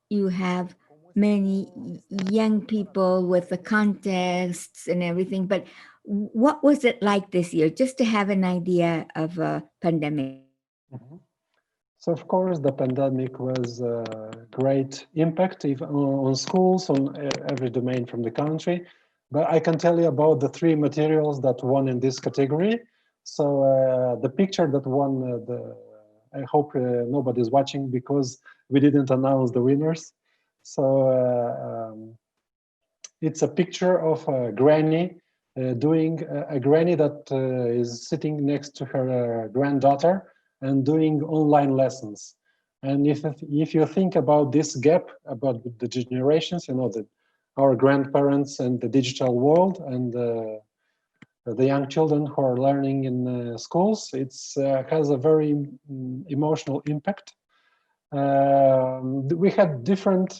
you have many young people with the contests and everything, but what was it like this year, just to have an idea of a pandemic? So of course the pandemic was a great impact on schools, on every domain from the country. But I can tell you about the 3 materials that won in this category. So the picture that won, I hope nobody's watching because we didn't announce the winners. So it's a picture of a granny doing a granny that is sitting next to her granddaughter and doing online lessons. And if you think about this gap, about the generations, our grandparents and the digital world and the young children who are learning in schools, it has a very emotional impact. We had different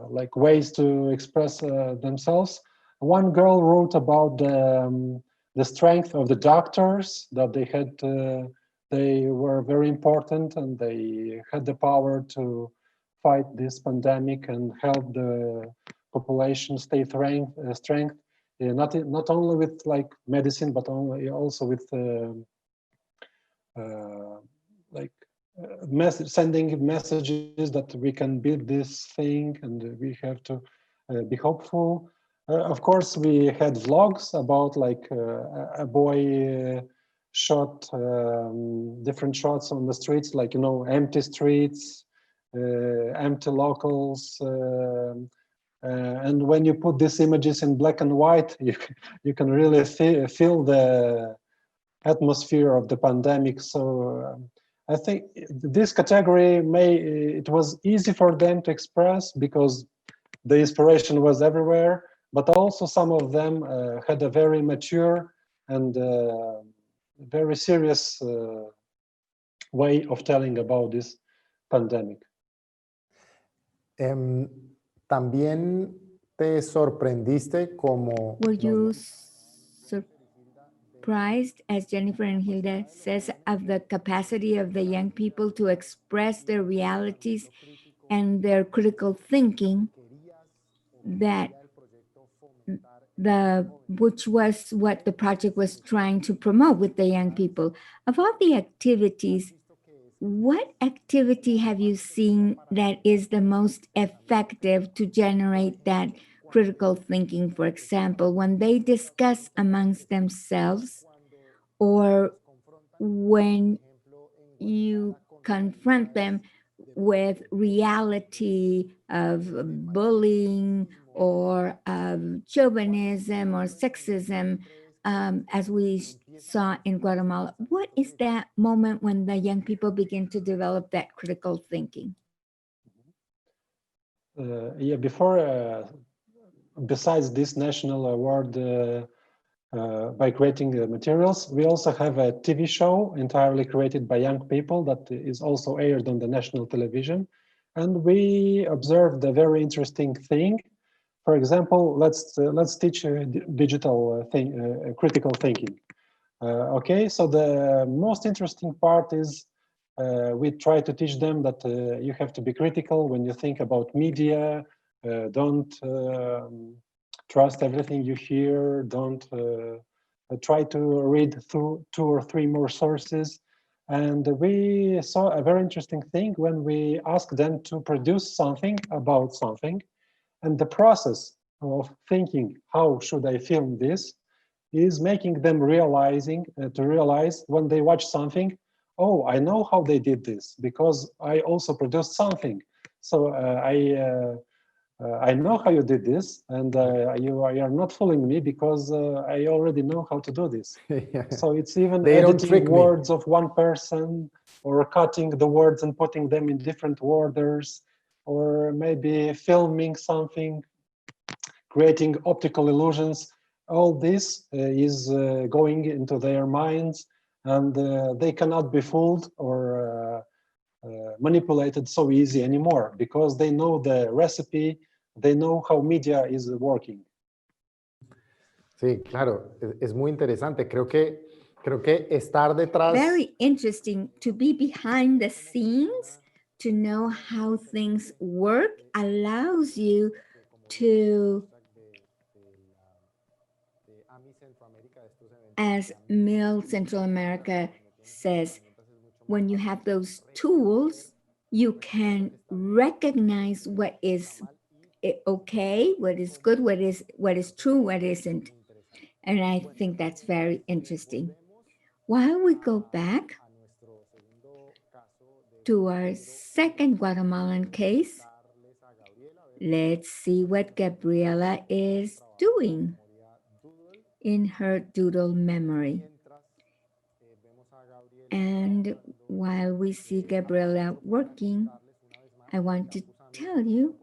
like ways to express themselves. One girl wrote about the strength of the doctors, that they had, they were very important and they had the power to fight this pandemic and help the population stay strength, not only with like medicine, but also with sending messages that we can build this thing and we have to be hopeful. Of course, we had vlogs about like a boy shot different shots on the streets, like, you know, empty streets, empty locals. And when you put these images in black and white, you can really feel the atmosphere of the pandemic. So I think this category it was easy for them to express because the inspiration was everywhere, but also some of them had a very mature and very serious way of telling about this pandemic. También te sorprendiste como... Were you surprised, as Jennifer and Gilda says, of the capacity of the young people to express their realities and their critical thinking, which was what the project was trying to promote with the young people? Of all the activities, what activity have you seen that is the most effective to generate that critical thinking? For example, when they discuss amongst themselves, or when you confront them with reality of bullying or of chauvinism or sexism, as we saw in Guatemala. What is that moment when the young people begin to develop that critical thinking? Yeah, before, besides this national award by creating materials, we also have a TV show entirely created by young people that is also aired on the national television. And we observed a very interesting thing. For example, let's teach digital critical thinking. Okay, so the most interesting part is we try to teach them that you have to be critical when you think about media. Don't trust everything you hear. Don't try to read through 2 or 3 more sources. And we saw a very interesting thing when we asked them to produce something about something. And the process of thinking, how should I film this, is making them realize when they watch something, oh, I know how they did this because I also produced something. So I know how you did this, and you are not fooling me because I already know how to do this. Yeah. So it's even They don't editing trick words me. of one person, or cutting the words and putting them in different orders, or maybe filming something, creating optical illusions. All this is going into their minds, and they cannot be fooled or manipulated so easy anymore because they know the recipe, they know how media is working. Sí, claro, es muy interesante. Creo que estar detrás... Very interesting to be behind the scenes, to know how things work, allows you to, as Mill Central America says, when you have those tools, you can recognize what is okay, what is good, what is true, what isn't. And I think that's very interesting. While we go back to our second Guatemalan case, let's see what Gabriela is doing in her doodle memory. And while we see Gabriela working, I want to tell you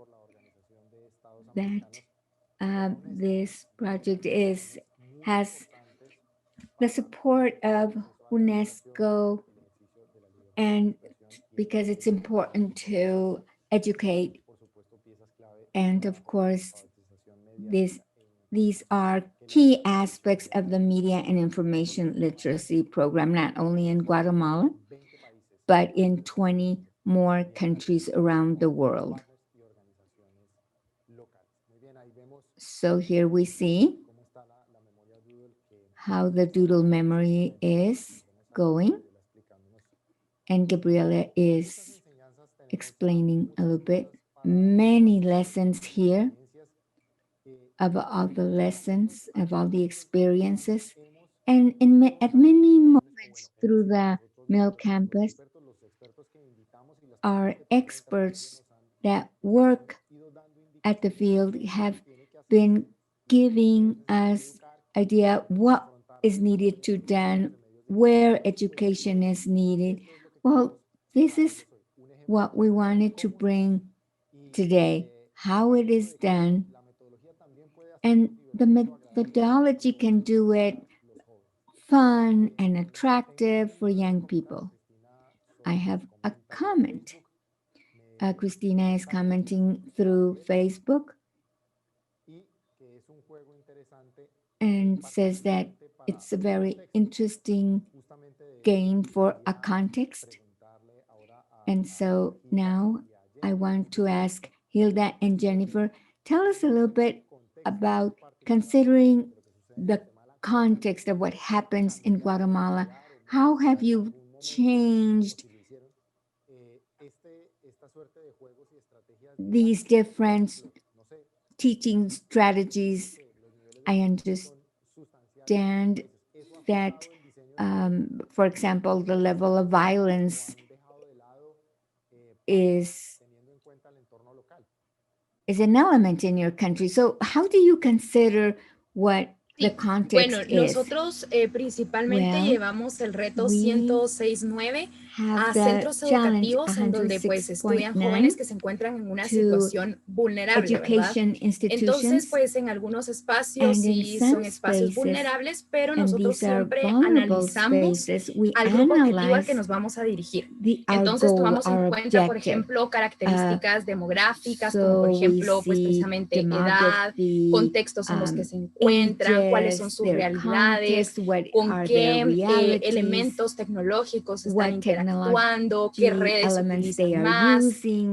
that this project has the support of UNESCO, and because it's important to educate And of course, these are key aspects of the Media and Information Literacy Program, not only in Guatemala, but in 20 more countries around the world. So here we see how the doodle memory is going. And Gabriela is explaining a little bit. Many lessons here of all the lessons, of all the experiences. And at many moments through the Mill campus, our experts that work at the field have been giving us idea what is needed to done, where education is needed. Well, this is what we wanted to bring today, how it is done. And the methodology can do it fun and attractive for young people. I have a comment. Christina is commenting through Facebook and says that it's a very interesting game for a context. And so now I want to ask Gilda and Jennifer, tell us a little bit about considering the context of what happens in Guatemala. How have you changed these different teaching strategies? I understand that, for example, the level of violence is an element in your country. So how do you consider what the context bueno, is? nosotros principalmente llevamos el reto 106.9 a centros educativos en donde pues estudian jóvenes que se encuentran en una situación vulnerable, ¿verdad? Entonces, pues en algunos espacios sí son espacios vulnerables, pero nosotros siempre analizamos al grupo objetivo al que nos vamos a dirigir. Entonces tomamos en cuenta, por ejemplo, características demográficas, como por ejemplo, pues precisamente edad, contextos en los que se encuentran, cuáles son sus realidades, con qué elementos tecnológicos están interactuando, qué redes utilizan más,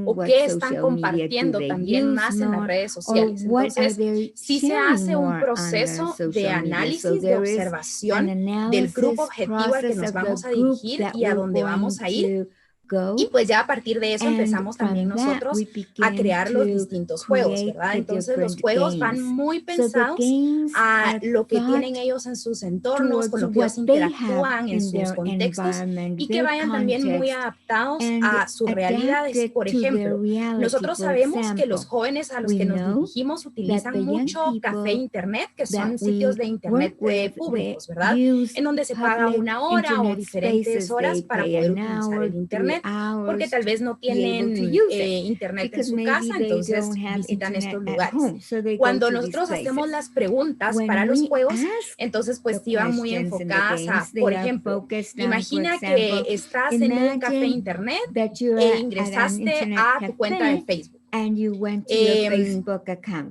o qué están compartiendo también más en las redes sociales. Entonces, sí se hace un proceso de análisis, de observación del grupo objetivo al que nos vamos a dirigir y a dónde vamos a ir. Y pues ya a partir de eso empezamos también nosotros a crear los distintos juegos, ¿verdad? Entonces los juegos van muy pensados a lo que tienen ellos en sus entornos, con lo que ellos interactúan en sus contextos y que vayan también muy adaptados a sus realidades. Por ejemplo, nosotros sabemos que los jóvenes a los que nos dirigimos utilizan mucho café internet, que son sitios de internet públicos, ¿verdad? En donde se paga una hora o diferentes horas para poder utilizar el internet. Porque tal vez no tienen internet en su casa, entonces visitan estos lugares. Cuando nosotros hacemos las preguntas para los juegos, entonces pues iban muy enfocadas a, por ejemplo, imagina que estás en un café internet e ingresaste a tu cuenta de Facebook.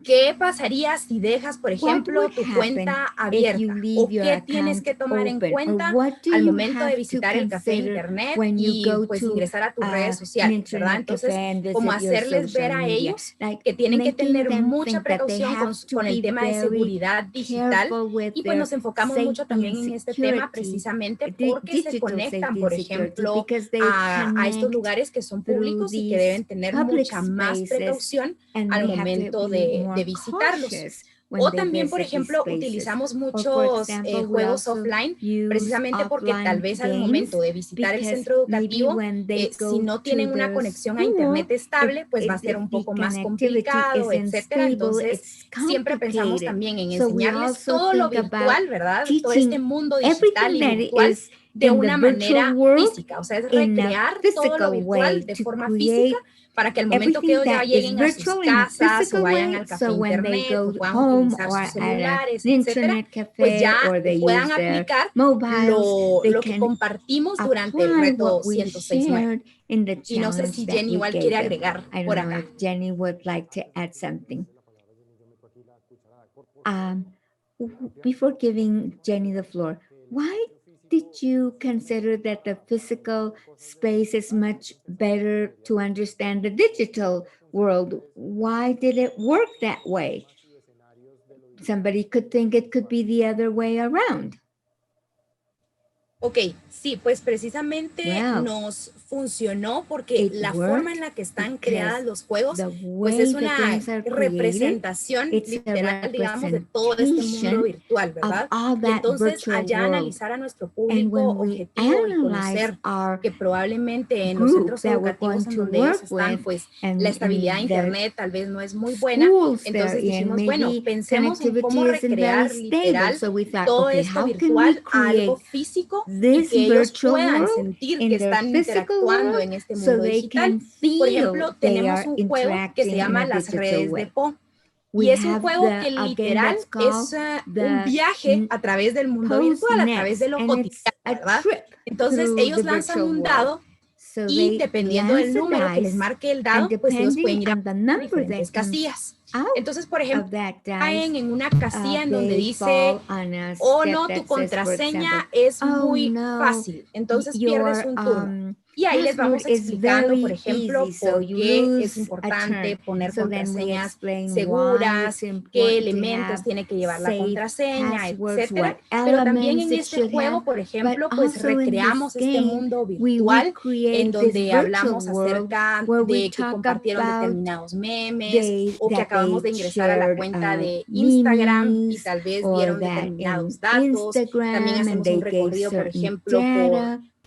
¿Qué pasaría si dejas, por ejemplo, tu cuenta abierta? ¿O qué tienes que tomar en cuenta al momento de visitar el café internet y pues ingresar a tus redes sociales, ¿verdad? Entonces, como hacerles ver a ellos que tienen que tener mucha precaución con el tema de seguridad digital y pues nos enfocamos mucho también en este tema precisamente porque se conectan, por ejemplo, a estos lugares que son públicos y que deben tener mucha más precaución al momento de visitarlos. O también, por ejemplo, utilizamos muchos juegos offline, precisamente porque tal vez al momento de visitar el centro educativo, si no tienen una conexión a internet estable, pues va a ser un poco más complicado, etcétera. Entonces, siempre pensamos también en enseñarles todo lo virtual, ¿verdad? Todo este mundo digital y virtual de una manera física, o sea, es recrear todo lo virtual de forma física para que al momento que ellos ya lleguen a sus casas o vayan al café internet o puedan utilizar sus celulares, etcétera, pues ya puedan aplicar lo que compartimos durante el reto 106.9. Y no sé si Jenny igual quiere agregar por acá. Jenny would like to add something. Before giving Jenny the floor, why did you consider that the physical space is much better to understand the digital world? Why did it work that way? Somebody could think it could be the other way around. Ok, sí, pues precisamente nos funcionó porque la forma en la que están creadas los juegos, pues es una representación literal, digamos, de todo este mundo virtual, ¿verdad? Y entonces, allá analizar a nuestro público objetivo y conocer que probablemente en los centros educativos en donde ellos están, pues la estabilidad de internet tal vez no es muy buena. Entonces dijimos, bueno, pensemos en cómo recrear literal todo esto virtual a algo físico y que ellos puedan sentir que están interactuando en este mundo digital. Por ejemplo, tenemos un juego que se llama Las Redes de Po. Y es un juego que literal es un viaje a través del mundo virtual, a través de lo cotidiano, ¿verdad? Entonces ellos lanzan un dado y dependiendo del número que les marque el dado, pues ellos pueden ir a diferentes casillas. Entonces, por ejemplo, caen en una casilla en donde dice, oh no, tu contraseña es muy fácil, entonces pierdes un turno. Y ahí les vamos explicando, por ejemplo, por qué es importante poner contraseñas seguras, qué elementos tiene que llevar la contraseña, etcétera. Pero también en este juego, por ejemplo, pues recreamos este mundo virtual en donde hablamos acerca de que compartieron determinados memes o que acabamos de ingresar a la cuenta de Instagram y tal vez vieron determinados datos. También hacemos un recorrido, por ejemplo,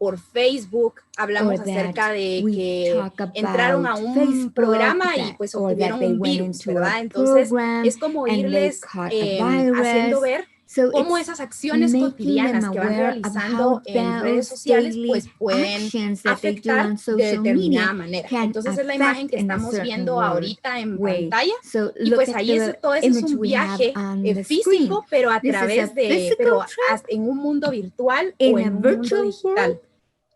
por Facebook, hablamos acerca de que entraron a un programa y pues obtuvieron un virus, ¿verdad? Entonces es como irles haciendo ver cómo esas acciones cotidianas que van realizando en redes sociales pues pueden afectar de determinada manera. Entonces es la imagen que estamos viendo ahorita en pantalla y pues ahí todo eso es un viaje físico, pero a través de, en un mundo virtual o en un mundo digital.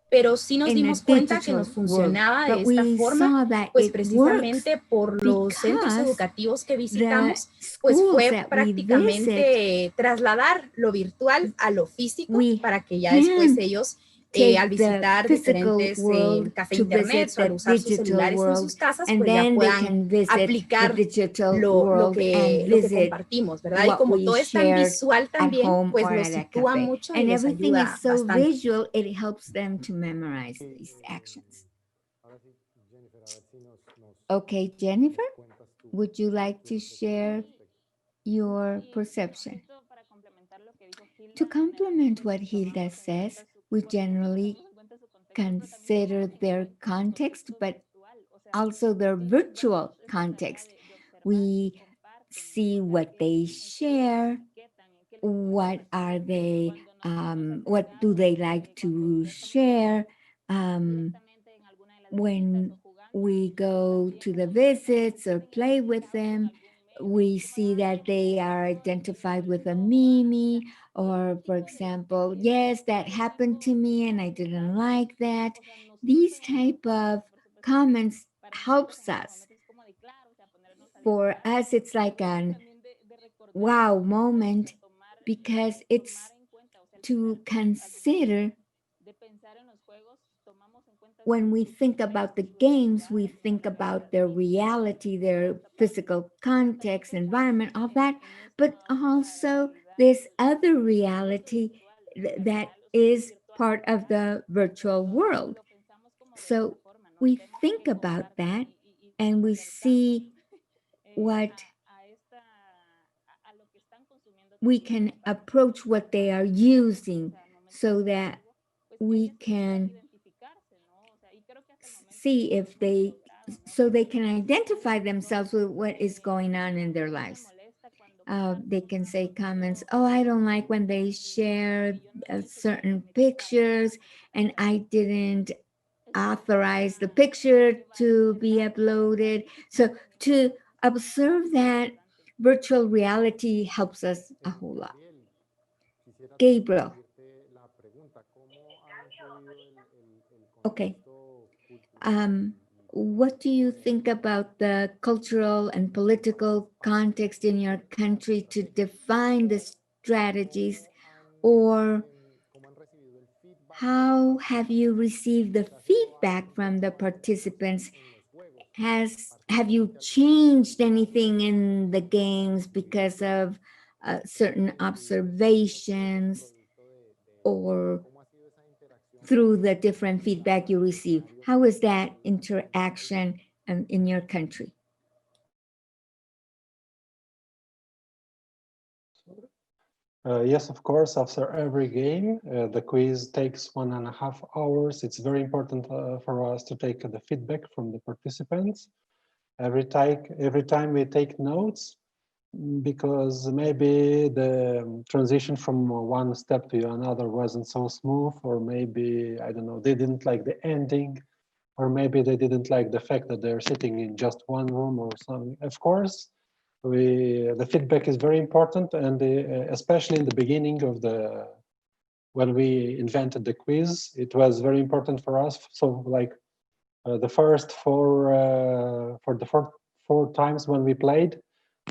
Pero sí nos dimos cuenta que nos funcionaba de esta forma, pues precisamente por los centros educativos que visitamos, pues fue prácticamente trasladar lo virtual a lo físico para que ya después ellos al visitar diferentes café internet o al usar sus celulares en sus casas, pues ya puedan aplicar lo que compartimos, ¿verdad? Y como todo es tan visual también, pues lo sitúa mucho y les ayuda bastante. Visual, it helps them to memorize these actions. Okay, Jennifer, would you like to share your perception? To complement what Gilda says, we generally consider their context, but also their virtual context. We see what they share, what are they, what do they like to share. When we go to the visits or play with them, we see that they are identified with a meme, or for example, yes, that happened to me and I didn't like that. These type of comments helps us. For us, it's like an wow moment because it's to consider. When we think about the games, we think about their reality, their physical context, environment, all that, but also this other reality that is part of the virtual world. So we think about that and we see what we can approach what they are using so that we can see if so they can identify themselves with what is going on in their lives. They can say comments, oh, I don't like when they share certain pictures and I didn't authorize the picture to be uploaded. So to observe that, virtual reality helps us a whole lot. Gabriel. Okay. What do you think about the cultural and political context in your country to define the strategies, or how have you received the feedback from the participants? Have you changed anything in the games because of certain observations or through the different feedback you receive? How is that interaction in your country? Yes, of course, after every game, the quiz takes 1.5 hours. It's very important for us to take the feedback from the participants. Every time we take notes, because maybe the transition from one step to another wasn't so smooth, or maybe, I don't know, they didn't like the ending, or maybe they didn't like the fact that they're sitting in just one room or something. Of course, the feedback is very important, and especially in the beginning of when we invented the quiz, it was very important for us. So like the first four times when we played,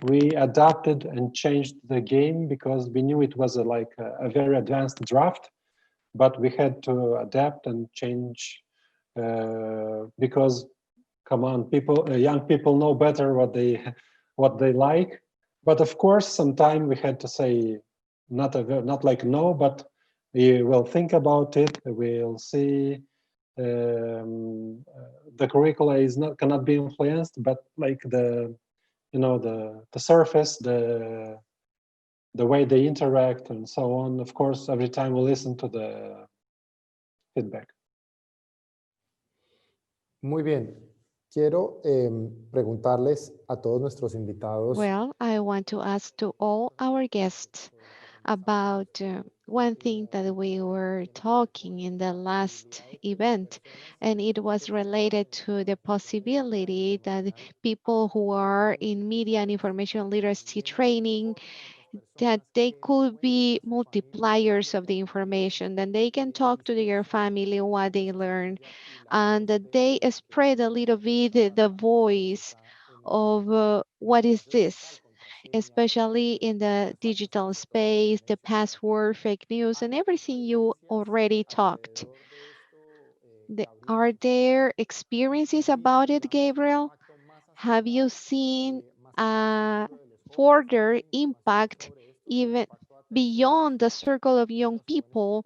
we adapted and changed the game because we knew it was like a very advanced draft, but we had to adapt and change because, come on, young people know better what they like. But of course, sometimes we had to say not like no, but we will think about it. We'll see. The curricula cannot be influenced, but like the surface, the way they interact and so on. Of course, every time we listen to the feedback. Muy bien. Quiero preguntarles a todos nuestros invitados. Well, I want to ask to all our guests about one thing that we were talking in the last event, and it was related to the possibility that people who are in media and information literacy training, that they could be multipliers of the information, that they can talk to their family what they learn, and that they spread a little bit the voice of what is this, especially in the digital space, the password, fake news, and everything you already talked. Are there experiences about it, Gabriel? Have you seen a further impact even beyond the circle of young people?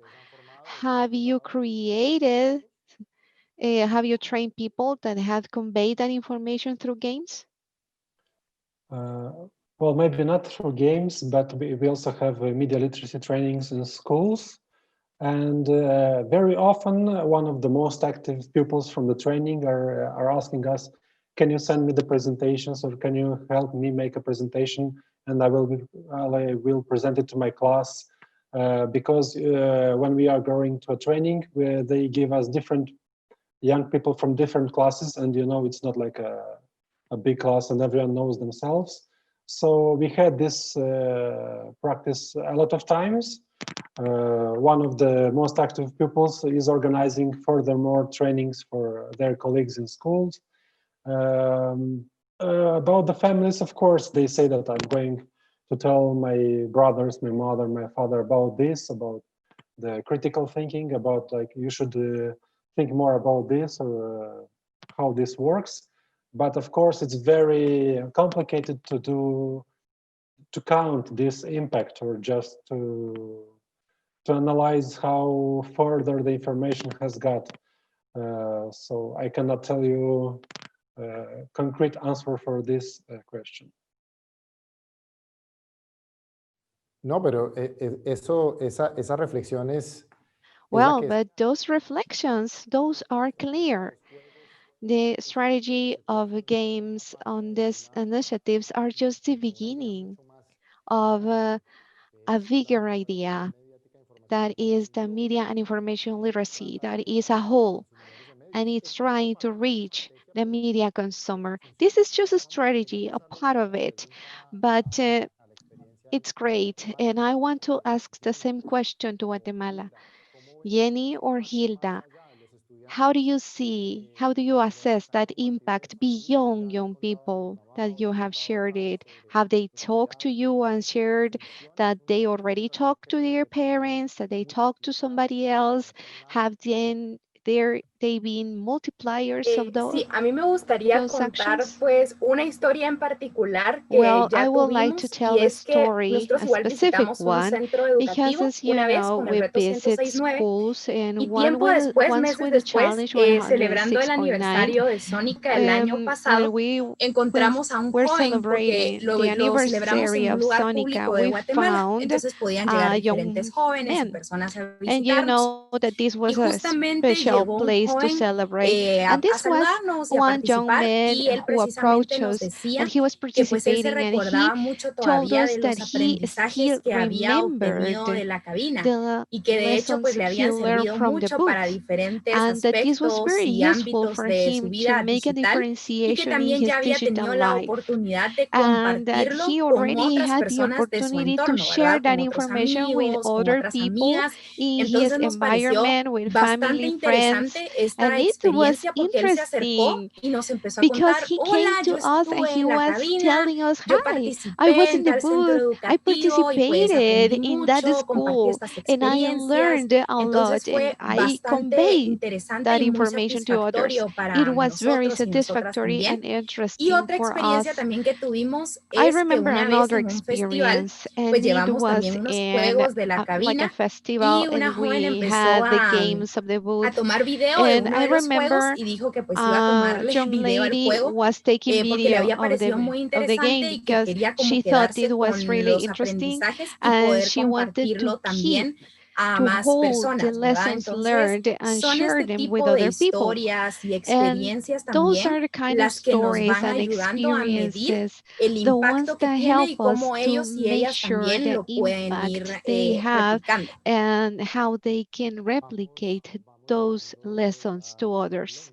Have you have you trained people that have conveyed that information through games? Well, maybe not through games, but we also have media literacy trainings in schools. And very often, one of the most active pupils from the training are asking us, can you send me the presentations, or can you help me make a presentation, and I will present it to my class. Because when we are going to a training, where they give us different young people from different classes, and it's not like a big class and everyone knows themselves. So we had this practice a lot of times. One of the most active pupils is organizing furthermore trainings for their colleagues in schools. About the families, of course, they say that I'm going to tell my brothers, my mother, my father about this, about the critical thinking, about like you should think more about this, or how this works. But of course, it's very complicated to count this impact, or just to analyze how further the information has got. So I cannot tell you a concrete answer for this question. No, pero esa reflexión es Well, but those reflections, those are clear. The strategy of games on these initiatives are just the beginning of a bigger idea that is the media and information literacy, that is a whole, and it's trying to reach the media consumer. This is just a strategy, a part of it, but it's great. And I want to ask the same question to Guatemala. Jenny or Gilda, how do you see, how do you assess that impact beyond young people that you have shared it? Have they talked to you and shared that they already talked to their parents, that they talked to somebody else? Have they been multipliers of Sí, a mí me gustaría those contar actions? pues una historia en particular que Well, I ya would like to tuvimos tell y the es que story, nosotros a igual specific visitamos un one, centro because educativo as you una vez know, con el we reto visit 106.9 schools, and y tiempo después, once meses with the después, challenge celebrando el 106.9, aniversario de Sónica el año when pasado, we encontramos a un were joven porque celebrating the lo celebramos en anniversary un of lugar Sonica, público de we Guatemala, found entonces podían llegar a diferentes young jóvenes y man. personas a And you visitarnos. know that this Y was a justamente special llegó un place to joven celebrate. And a this was saludarnos y a one young participar man y él who precisamente approached nos us, and decía he was que pues él se participating, and he recordaba mucho told todavía us de that los he aprendizajes still que había obtenido remembered de la cabina the y que de hecho pues lessons le he habían learned servido from the mucho para booth, diferentes and that this was aspectos very y useful ámbitos for de su him to vida make a digital y que differentiation in también his ya había digital tenido la life, oportunidad de and that compartirlo he con already otras had the personas de su opportunity to entorno, share ¿verdad? that Con otros information with amigos, con other otras people amigas. in his Entonces nos pareció environment, with bastante family, friends. interesante esta And it was experiencia porque él se acercó interesting y nos empezó a because contar, he hola, came yo to us and estuve he en la was cabina, telling us, yo hi, I was participé in en the tal centro booth, I educativo y pues participated aprendí in that mucho, compartí school, estas and I experiencias. learned a Entonces lot, and fue I bastante conveyed interesante that y muy information to others. satisfactorio It para was very nosotros y nosotras satisfactory también. and Y interesting otra for experiencia us. también que tuvimos I es que remember una vez another en un festival, experience, pues and it llevamos también was unos in juegos de la like a cabina festival, y una and joven we empezó had the games of the a booth. tomar video de And uno I de los juegos remember y dijo que pues iba a a tomarle young video al lady juego was taking porque le video había parecido muy of the game interesante y que because quería como she thought it quedarse was con really los interesting, aprendizajes y and poder she wanted to compartirlo keep, también a to más hold the personas, ¿verdad? lessons Entonces, learned and son share este them with tipo de other people. historias y And experiencias those también are the kind of las que nos stories van and ayudando a medir experiences, el the ones impacto que that tiene help y us cómo to ellos y ellas measure también the lo pueden ir impact they have replicando. and how they can replicate those lessons to others.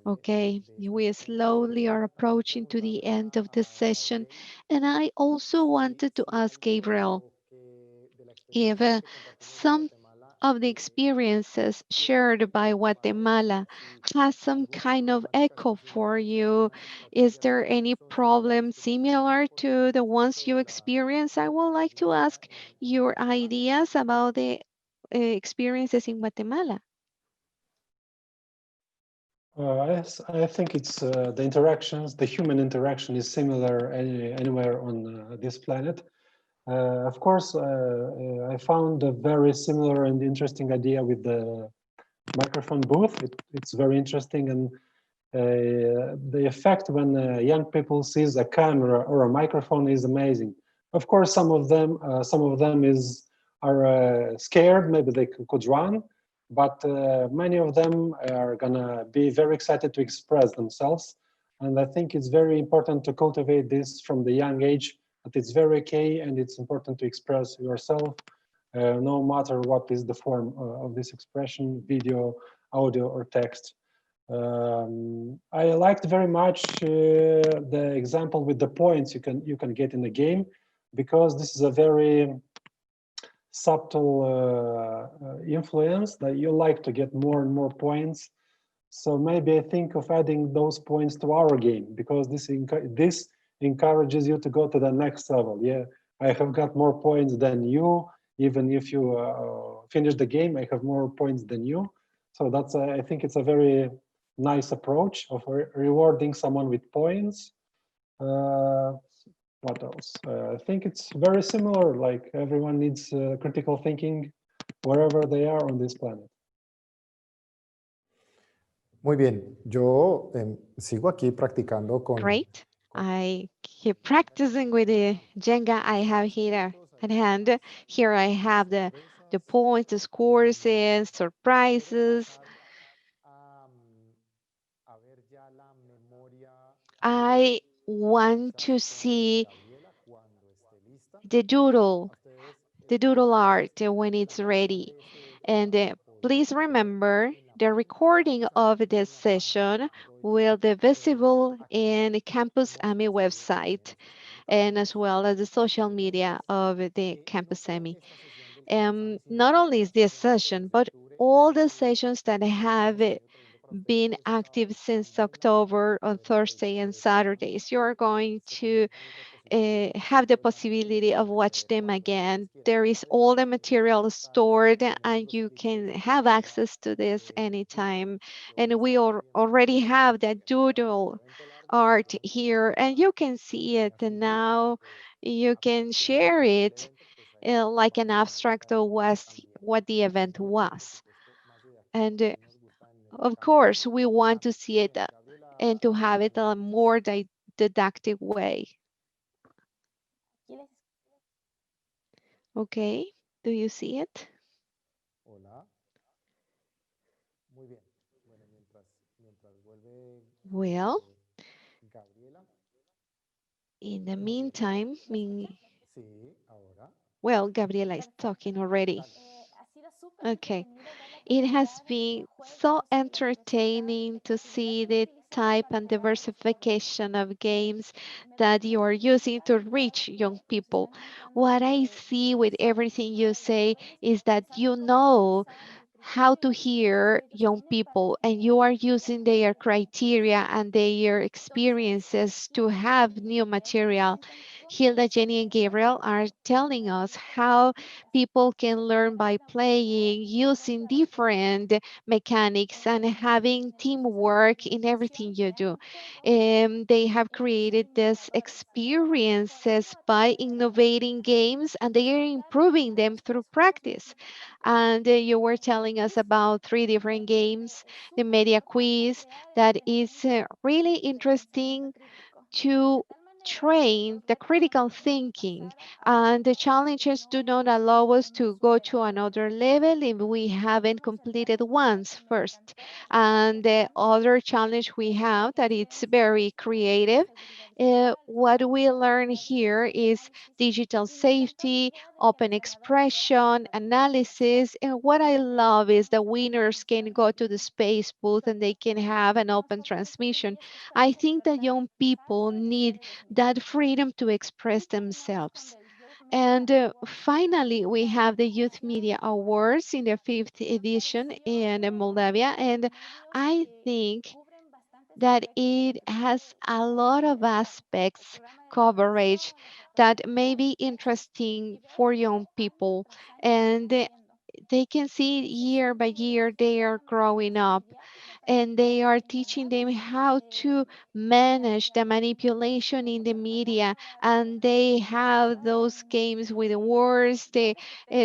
Okay, we slowly are approaching to the end of this session. And I also wanted to ask Gabriel if some of the experiences shared by Guatemala has some kind of echo for you. Is there any problem similar to the ones you experience? I would like to ask your ideas about the experiences in Guatemala. I think it's the interactions, the human interaction is similar anywhere on this planet. Of course, I found a very similar and interesting idea with the microphone booth. It's very interesting, and the effect when young people sees a camera or a microphone is amazing. Of course, some of them are scared. Maybe they could run, but many of them are gonna be very excited to express themselves. And I think it's very important to cultivate this from the young age. That it's very okay, and it's important to express yourself, no matter what is the form of this expression: video, audio, or text. I liked very much the example with the points you can get in the game, because this is a very subtle influence that you like to get more and more points. So maybe I think of adding those points to our game, because this encourages you to go to the next level. Yeah, I have got more points than you. Even if you finish the game, I have more points than you. So that's I think it's a very nice approach of rewarding someone with points. What else? I think it's very similar. Like, everyone needs critical thinking wherever they are on this planet. Muy bien, yo sigo aquí practicando con... Great. I keep practicing with the Jenga I have here at hand. Here I have the points, the scores, and surprises. I want to see the doodle, the doodle art when it's ready. And please remember the recording of this session will be visible in the Campus AMI website and as well as the social media of the Campus AMI. Not only is this session, but all the sessions that have been active since October on Thursday and Saturdays. You're going to have the possibility of watch them again. There is all the material stored and you can have access to this anytime. And we already have that doodle art here and you can see it and now you can share it like an abstract of what the event was. And of course, we want to see it and to have it a more didactic way. Okay, do you see it? Hola. Muy bien. Bueno, mientras vuelve Well, Gabriela. in the meantime, Sí, ahora. well, Gabriela is talking already. Okay. It has been so entertaining to see the type and diversification of games that you are using to reach young people. What I see with everything you say is that you know how to hear young people and you are using their criteria and their experiences to have new material. Gilda, Jenny, and Gabriel are telling us how people can learn by playing, using different mechanics and having teamwork in everything you do. They have created these experiences by innovating games and they are improving them through practice. And you were telling us about three different games, the media quiz, that is really interesting to train the critical thinking. And the challenges do not allow us to go to another level if we haven't completed once first. And the other challenge we have that it's very creative. What we learn here is digital safety, open expression, analysis. And what I love is the winners can go to the space booth and they can have an open transmission. I think that young people need that freedom to express themselves. And finally, we have the Youth Media Awards in the fifth edition in Moldavia. And I think that it has a lot of aspects, coverage that may be interesting for young people. And they can see year by year they are growing up and they are teaching them how to manage the manipulation in the media and they have those games with words, the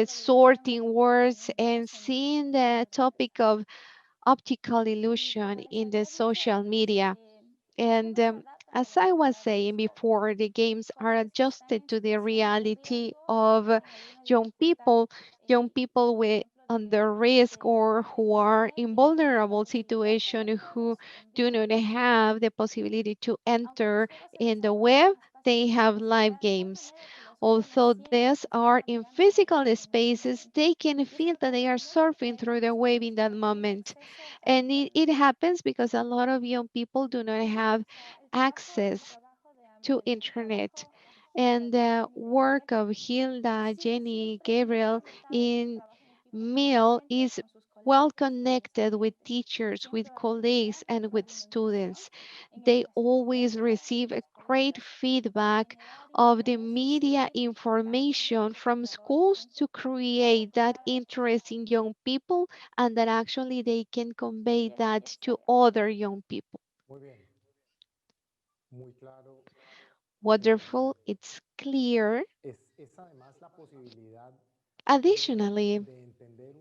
sorting words and seeing the topic of optical illusion in the social media. And as I was saying before, the games are adjusted to the reality of young people with under risk or who are in vulnerable situation who do not have the possibility to enter in the web. They have live games. Although these are in physical spaces, they can feel that they are surfing through the wave in that moment. And it happens because a lot of young people do not have access to internet. And the work of Hilda, Jenny, Gabriel in Mill is well connected with teachers, with colleagues, and with students. They always receive a great feedback of the media information from schools to create that interest in young people and that actually they can convey that to other young people. Muy bien. Muy claro. Wonderful, it's clear. Es además la posibilidad Additionally, de entender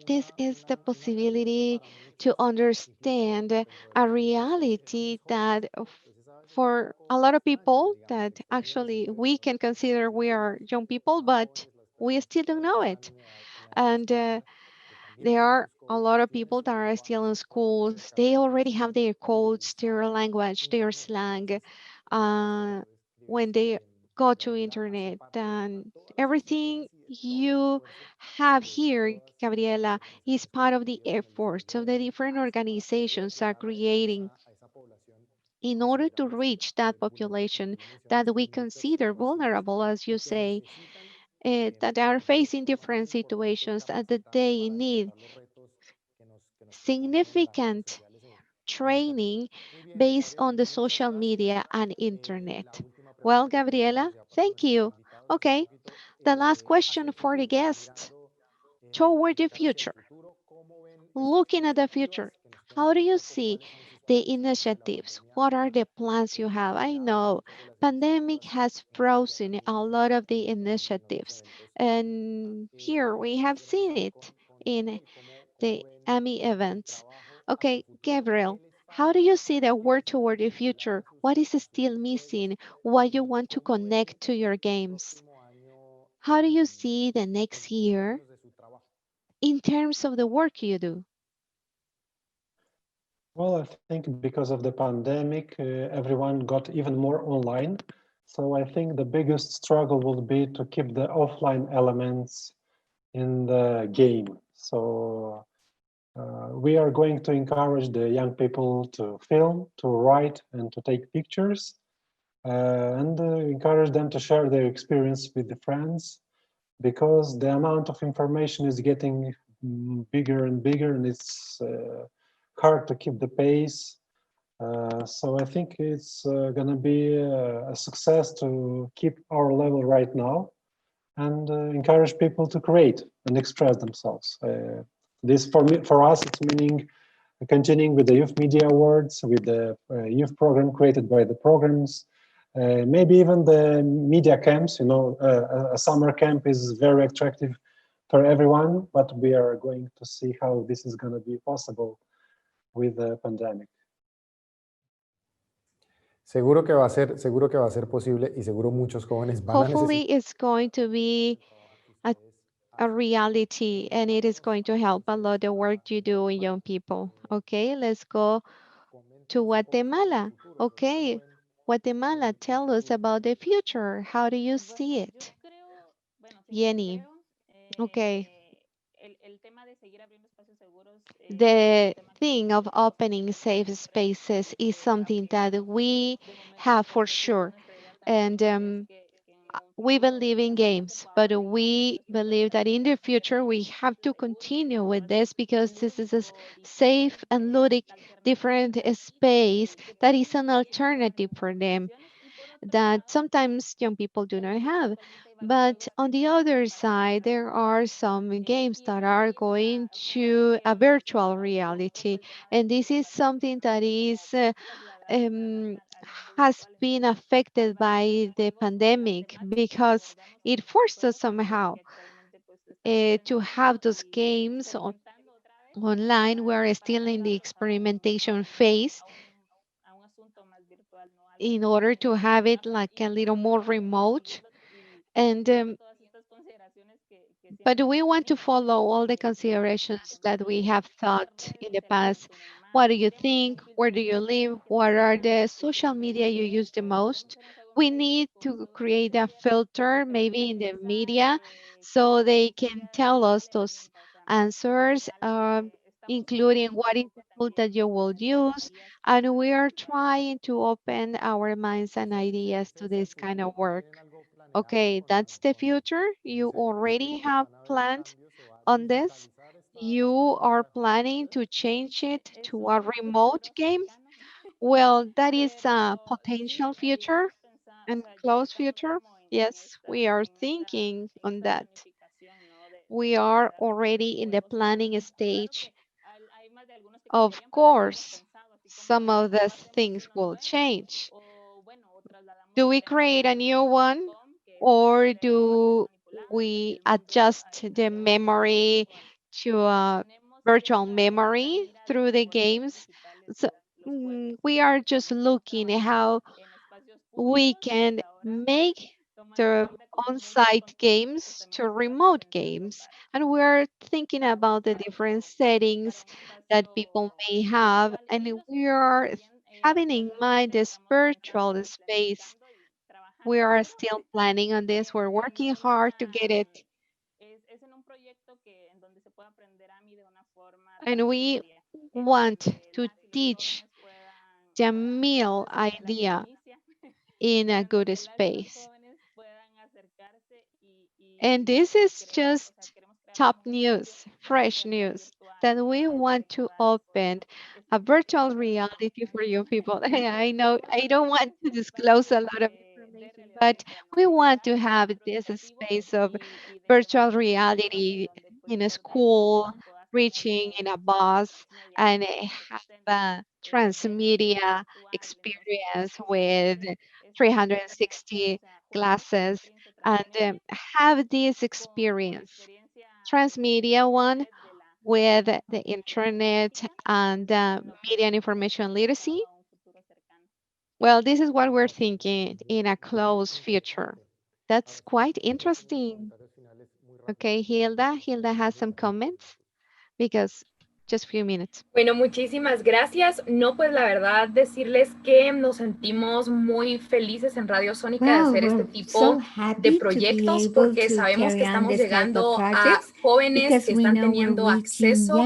this is the possibility para to muchos, understand a reality that for a lot of people that actually we can consider we are young people, but we still don't know it. And there are a lot of people that are still in schools. They already have their codes, their language, their slang. Uh, when they go to internet. And everything you have here, Gabriela, is part of the efforts of the different organizations are creating in order to reach that population that we consider vulnerable, as you say, that are facing different situations and that they need significant training based on the social media and internet. Well, Gabriela, thank you. Okay, the last question for the guests. Toward the future, looking at the future, how do you see the initiatives? What are the plans you have? I know pandemic has frozen a lot of the initiatives, and here we have seen it in the Emmy events. Okay, Gabriel, how do you see the work toward the future? What is still missing? What you want to connect to your games? How do you see the next year in terms of the work you do? Well, I think because of the pandemic, everyone got even more online. So I think the biggest struggle will be to keep the offline elements in the game. So we are going to encourage the young people to film, to write, and to take pictures, and encourage them to share their experience with the friends, because the amount of information is getting bigger and bigger, and it's hard to keep the pace. So I think it's going to be a success to keep our level right now and encourage people to create and express themselves. This for me, for us, it's meaning continuing with the Youth Media Awards, with the youth program created by the programs, maybe even the media camps. You know, a summer camp is very attractive for everyone, but we are going to see how this is going to be possible with the pandemic. Seguro que va a ser posible y seguro muchos jóvenes van a Hopefully, necesitar. it's going to be a reality and it is going to help a lot the work you do with young people. Okay, let's go to Guatemala. Okay, Guatemala, tell us about the future. How do you see it? Jenny, okay. The thing of opening safe spaces is something that we have for sure. And we believe in games, but we believe that in the future we have to continue with this because this is a safe and ludic different space that is an alternative for them that sometimes young people do not have. But on the other side, there are some games that are going to a virtual reality, and this is something that is um, has been affected by the pandemic because it forced us somehow to have those games online. We're still in the experimentation phase in order to have it like a little more remote. And but we want to follow all the considerations that we have thought in the past. What do you think? Where do you live? What are the social media you use the most? We need to create a filter, maybe in the media, so they can tell us those answers, including what is the tool that you will use. And we are trying to open our minds and ideas to this kind of work. Okay, that's the future. You already have planned on this. You are planning to change it to a remote game. Well, that is a potential future and close future. Yes, we are thinking on that. We are already in the planning stage. Of course, some of the things will change. Do we create a new one or do we adjust the memory to a virtual memory through the games? So, we are just looking at how we can make the on-site games to remote games. And we're thinking about the different settings that people may have. And we are having in mind this virtual space We are still planning on this. We're working hard to get it. And we want to teach the meal idea in a good space. And this is just top news, fresh news, that we want to open a virtual reality for you people. I know I don't want to disclose a lot of information, but we want to have this space of virtual reality in a school, reaching in a bus, and have a transmedia experience with 360 glasses and have this experience. Transmedia one with the internet and media and information literacy. Well, this is what we're thinking in a close future. That's quite interesting. Okay, Hilda. Hilda has some comments because just a few minutes. Bueno, muchísimas gracias. No, pues la verdad decirles que nos sentimos muy felices en Radio Sónica de hacer este tipo de proyectos porque sabemos que estamos llegando a jóvenes que están teniendo acceso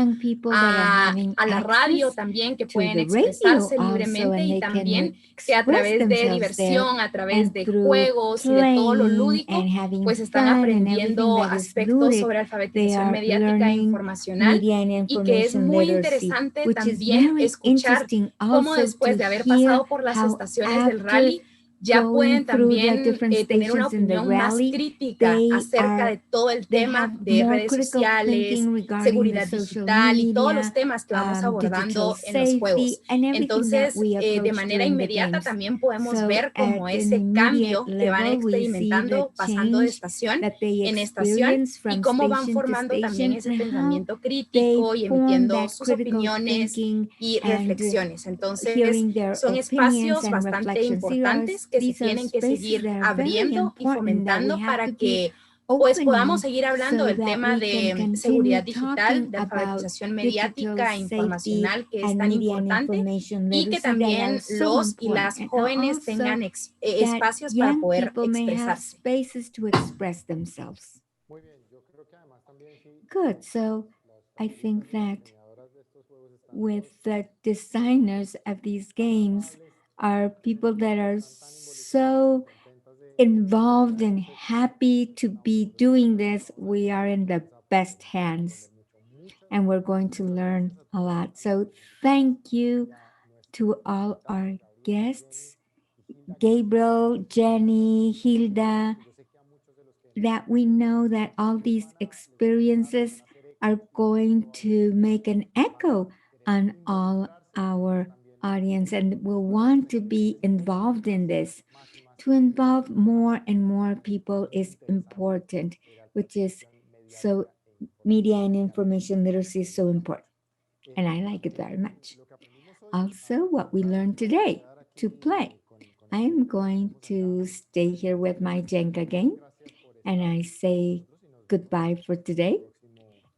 a la radio también, que pueden expresarse libremente y también que a través de diversión, a través de juegos y de todo lo lúdico, pues están aprendiendo aspectos sobre alfabetización mediática e informacional y que es muy interesante también escuchar cómo después de haber pasado por las estaciones del rally ya pueden también tener una opinión más crítica acerca de todo el tema de redes sociales, seguridad digital y todos los temas que vamos abordando en los juegos. Entonces, de manera inmediata también podemos ver cómo ese cambio que van experimentando pasando de estación en estación y cómo van formando también ese pensamiento crítico y emitiendo sus opiniones y reflexiones. Entonces, son espacios bastante importantes que se tienen que seguir abriendo y fomentando para que pues podamos seguir hablando del tema de seguridad digital, de alfabetización mediática e informacional que es tan importante y que también los y las jóvenes tengan espacios para poder expresarse. Good, so I think that with the designers of these games are people that are so involved and happy to be doing this. We are in the best hands and we're going to learn a lot. So thank you to all our guests, Gabriel, Jenny, Gilda, that we know that all these experiences are going to make an echo on all our audience and will want to be involved in this. To involve more and more people is important, which is so media and information literacy is so important. And I like it very much. Also, what we learned today, to play. I am going to stay here with my Jenga game and I say goodbye for today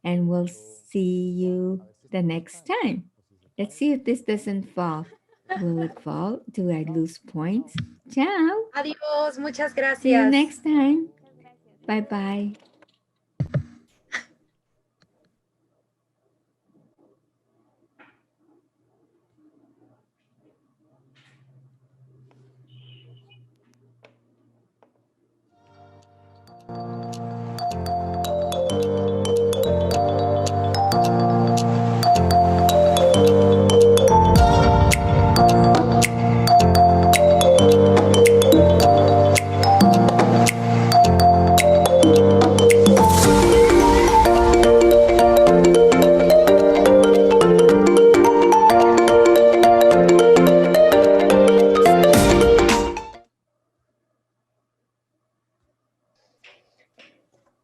and we'll see you the next time. Let's see if this doesn't fall. Will it fall? Do I lose points? Ciao. Adiós, muchas gracias. See you next time. Bye-bye.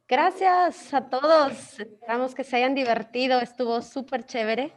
Gracias a todos, esperamos que se hayan divertido, estuvo súper chévere.